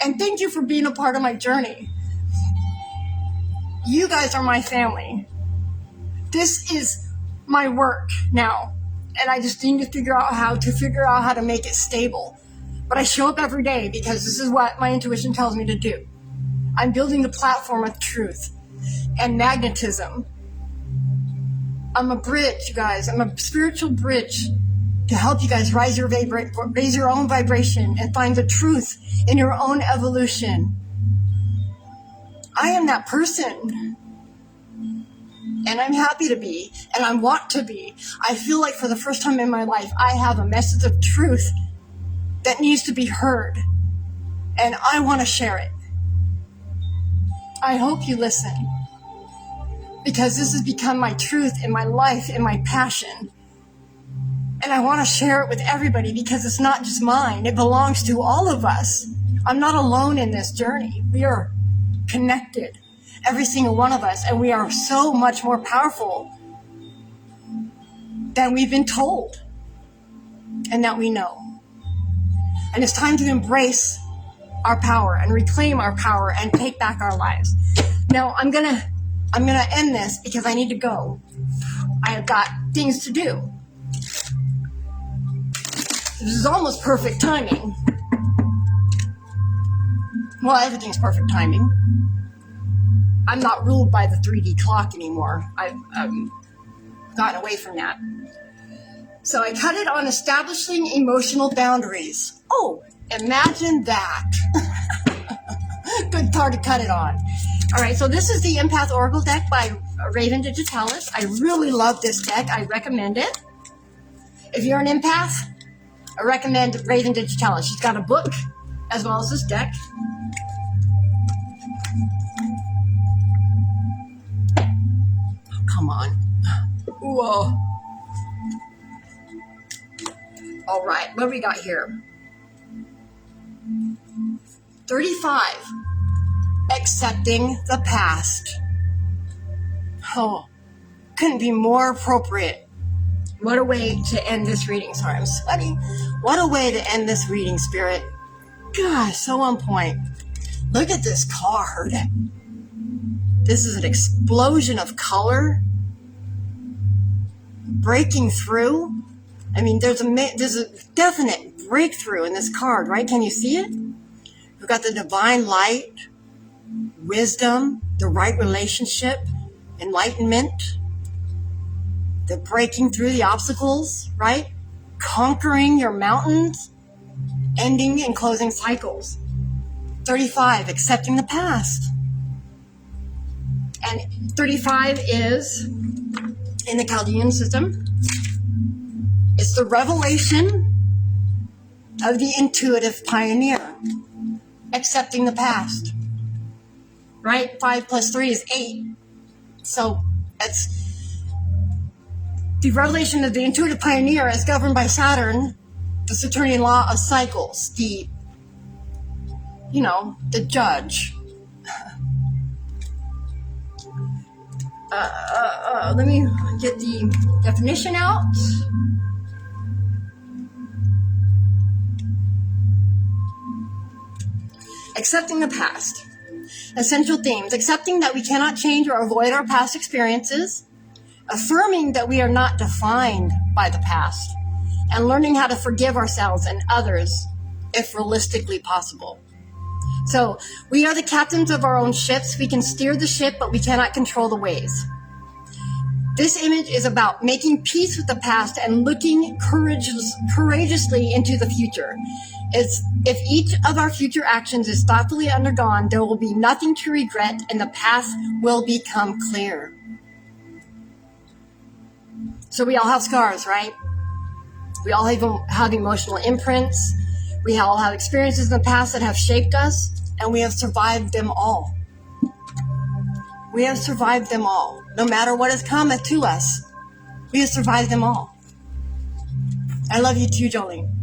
And thank you for being a part of my journey. You guys are my family. This is my work now, and I just need to figure out how to make it stable. But I show up every day because this is what my intuition tells me to do. I'm building the platform of truth and magnetism. I'm a bridge, you guys. I'm a spiritual bridge to help you guys raise your own vibration and find the truth in your own evolution. I am that person. And I'm happy to be, and I want to be. I feel like for the first time in my life, I have a message of truth that needs to be heard, and I want to share it. I hope you listen, because this has become my truth in my life and my passion. And I want to share it with everybody because it's not just mine. It belongs to all of us. I'm not alone in this journey. We are connected, every single one of us, and we are so much more powerful than we've been told and that we know. And it's time to embrace our power and reclaim our power and take back our lives. Now, I'm gonna end this because I need to go. I have got things to do. This is almost perfect timing. Well, everything's perfect timing. I'm not ruled by the 3D clock anymore. I've gotten away from that. So I cut it on establishing emotional boundaries. Oh, imagine that. Good card to cut it on. All right, so this is the Empath Oracle deck by Raven Digitalis. I really love this deck. I recommend it. If you're an empath, I recommend Raven Digitalis. She's got a book as well as this deck. Oh, come on. Whoa. All right, what do we got here? 35. Accepting the past. Oh, couldn't be more appropriate. What a way to end this reading. Sorry, I'm sweating. What a way to end this reading, Spirit. Gosh, so on point. Look at this card. This is an explosion of color. Breaking through. I mean, there's a definite breakthrough in this card, right? Can you see it? We've got the divine light, wisdom, the right relationship, enlightenment, the breaking through the obstacles, right? Conquering your mountains, ending and closing cycles. 35, accepting the past. And 35 is, in the Chaldean system, it's the revelation of the intuitive pioneer, accepting the past. Right? 5 plus 3 is 8. So it's the revelation of the intuitive pioneer as governed by Saturn, the Saturnian law of cycles, the judge. Let me get the definition out. Accepting the past. Essential themes: accepting that we cannot change or avoid our past experiences, affirming that we are not defined by the past, and learning how to forgive ourselves and others if realistically possible. So we are the captains of our own ships. We can steer the ship, but we cannot control the waves. This image is about making peace with the past and looking courageously into the future. If each of our future actions is thoughtfully undergone, there will be nothing to regret and the path will become clear. So we all have scars, right? We all have emotional imprints. We all have experiences in the past that have shaped us, and we have survived them all. We have survived them all. No matter what has come to us, we have survived them all. I love you too, Jolene.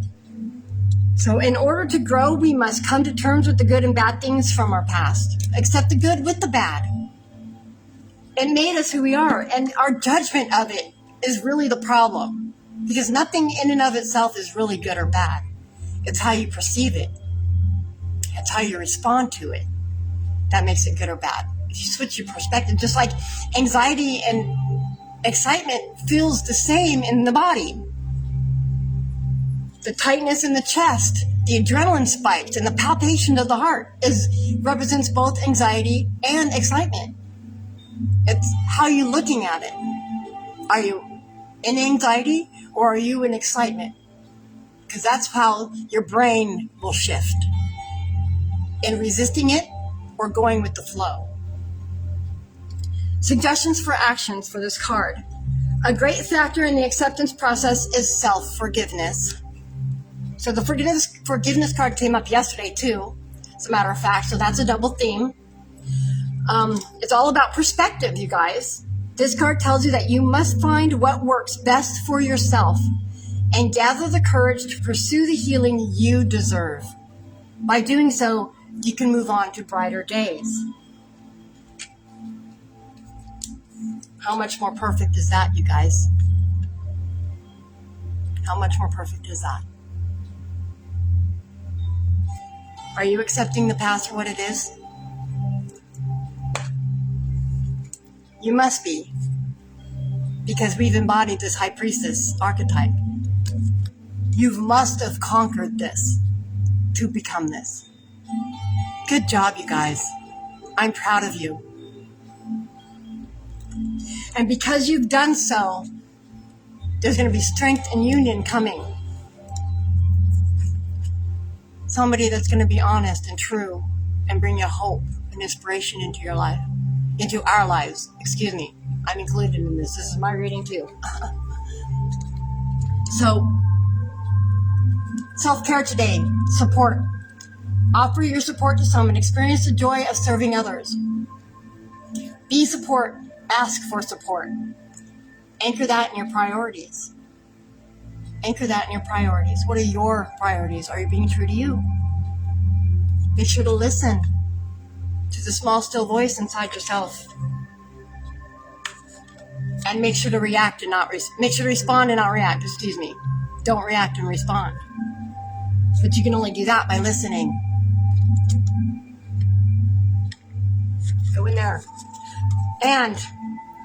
So in order to grow, we must come to terms with the good and bad things from our past. Accept the good with the bad. It made us who we are, and our judgment of it is really the problem. Because nothing in and of itself is really good or bad. It's how you perceive it. It's how you respond to it that makes it good or bad. If you switch your perspective, just like anxiety and excitement feels the same in the body. The tightness in the chest, the adrenaline spikes, and the palpitation of the heart represents both anxiety and excitement. It's how you're looking at it. Are you in anxiety or are you in excitement? Because that's how your brain will shift. In resisting it or going with the flow. Suggestions for actions for this card. A great factor in the acceptance process is self-forgiveness. So the forgiveness card came up yesterday too, as a matter of fact, so that's a double theme. It's all about perspective, you guys. This card tells you that you must find what works best for yourself and gather the courage to pursue the healing you deserve. By doing so, you can move on to brighter days. How much more perfect is that, you guys? How much more perfect is that? Are you accepting the past for what it is? You must be, because we've embodied this high priestess archetype. You must have conquered this to become this. Good job, you guys. I'm proud of you. And because you've done so, there's going to be strength and union coming. Somebody that's going to be honest and true and bring you hope and inspiration into your life, into our lives. Excuse me. I'm included in this. This is my reading too. So, self-care today. Support. Offer your support to someone. Experience the joy of serving others. Be support. Ask for support. Anchor that in your priorities. Anchor that in your priorities. What are your priorities? Are you being true to you? Make sure to listen to the small, still voice inside yourself. And make sure to react and not make sure to respond and not react. Excuse me. Don't react and respond. But you can only do that by listening. Go in there. And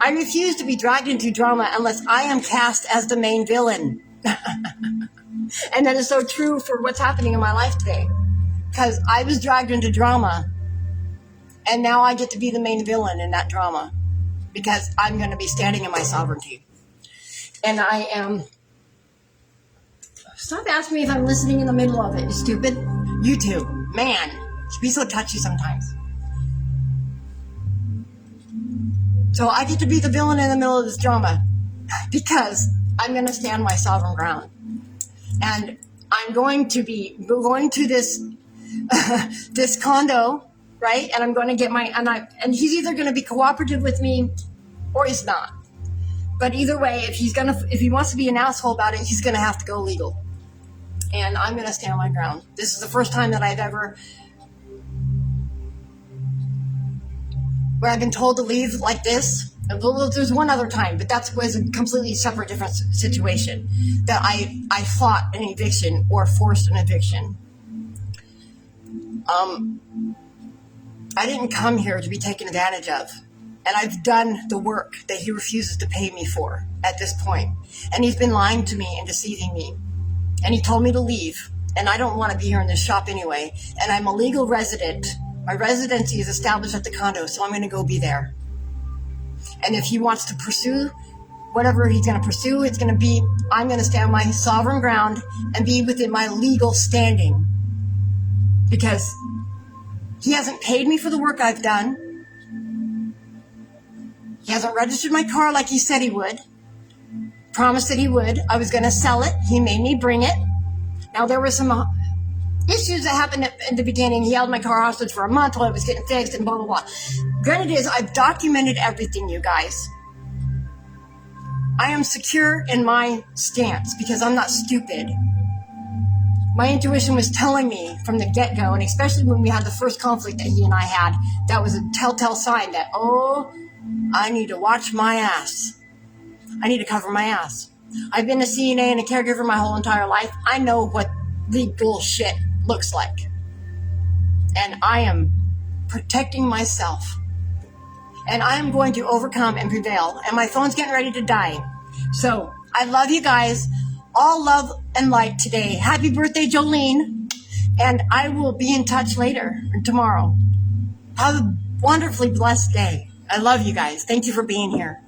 I refuse to be dragged into drama unless I am cast as the main villain. And that is so true for what's happening in my life today. Because I was dragged into drama. And now I get to be the main villain in that drama. Because I'm going to be standing in my sovereignty. And I am... Stop asking me if I'm listening in the middle of it, you stupid. You too. Man, should be so touchy sometimes. So I get to be the villain in the middle of this drama. Because I'm going to stand my sovereign ground. And I'm going to be going to this this condo, right? And I'm going to get and he's either going to be cooperative with me or he's not. But either way, if he wants to be an asshole about it, he's going to have to go legal. And I'm going to stand my ground. This is the first time that where I've been told to leave like this. There's one other time, but that was a completely separate, different situation that I fought an eviction or forced an eviction. I didn't come here to be taken advantage of. And I've done the work that he refuses to pay me for at this point. And he's been lying to me and deceiving me. And he told me to leave. And I don't want to be here in this shop anyway. And I'm a legal resident. My residency is established at the condo, so I'm going to go be there. And if he wants to pursue whatever he's going to pursue, I'm going to stand my sovereign ground and be within my legal standing. Because he hasn't paid me for the work I've done. He hasn't registered my car like he said he would. Promised that he would. I was going to sell it. He made me bring it. Now, there were some issues that happened in the beginning. He held my car hostage for a month while it was getting fixed and blah, blah, blah. Granted is, I've documented everything, you guys. I am secure in my stance because I'm not stupid. My intuition was telling me from the get-go, and especially when we had the first conflict that he and I had, that was a telltale sign that, I need to watch my ass. I need to cover my ass. I've been a CNA and a caregiver my whole entire life. I know what legal shit looks like. And I am protecting myself. And I am going to overcome and prevail. And my phone's getting ready to die. So, I love you guys. All love and light today. Happy birthday, Jolene. And I will be in touch later, or tomorrow. Have a wonderfully blessed day. I love you guys. Thank you for being here.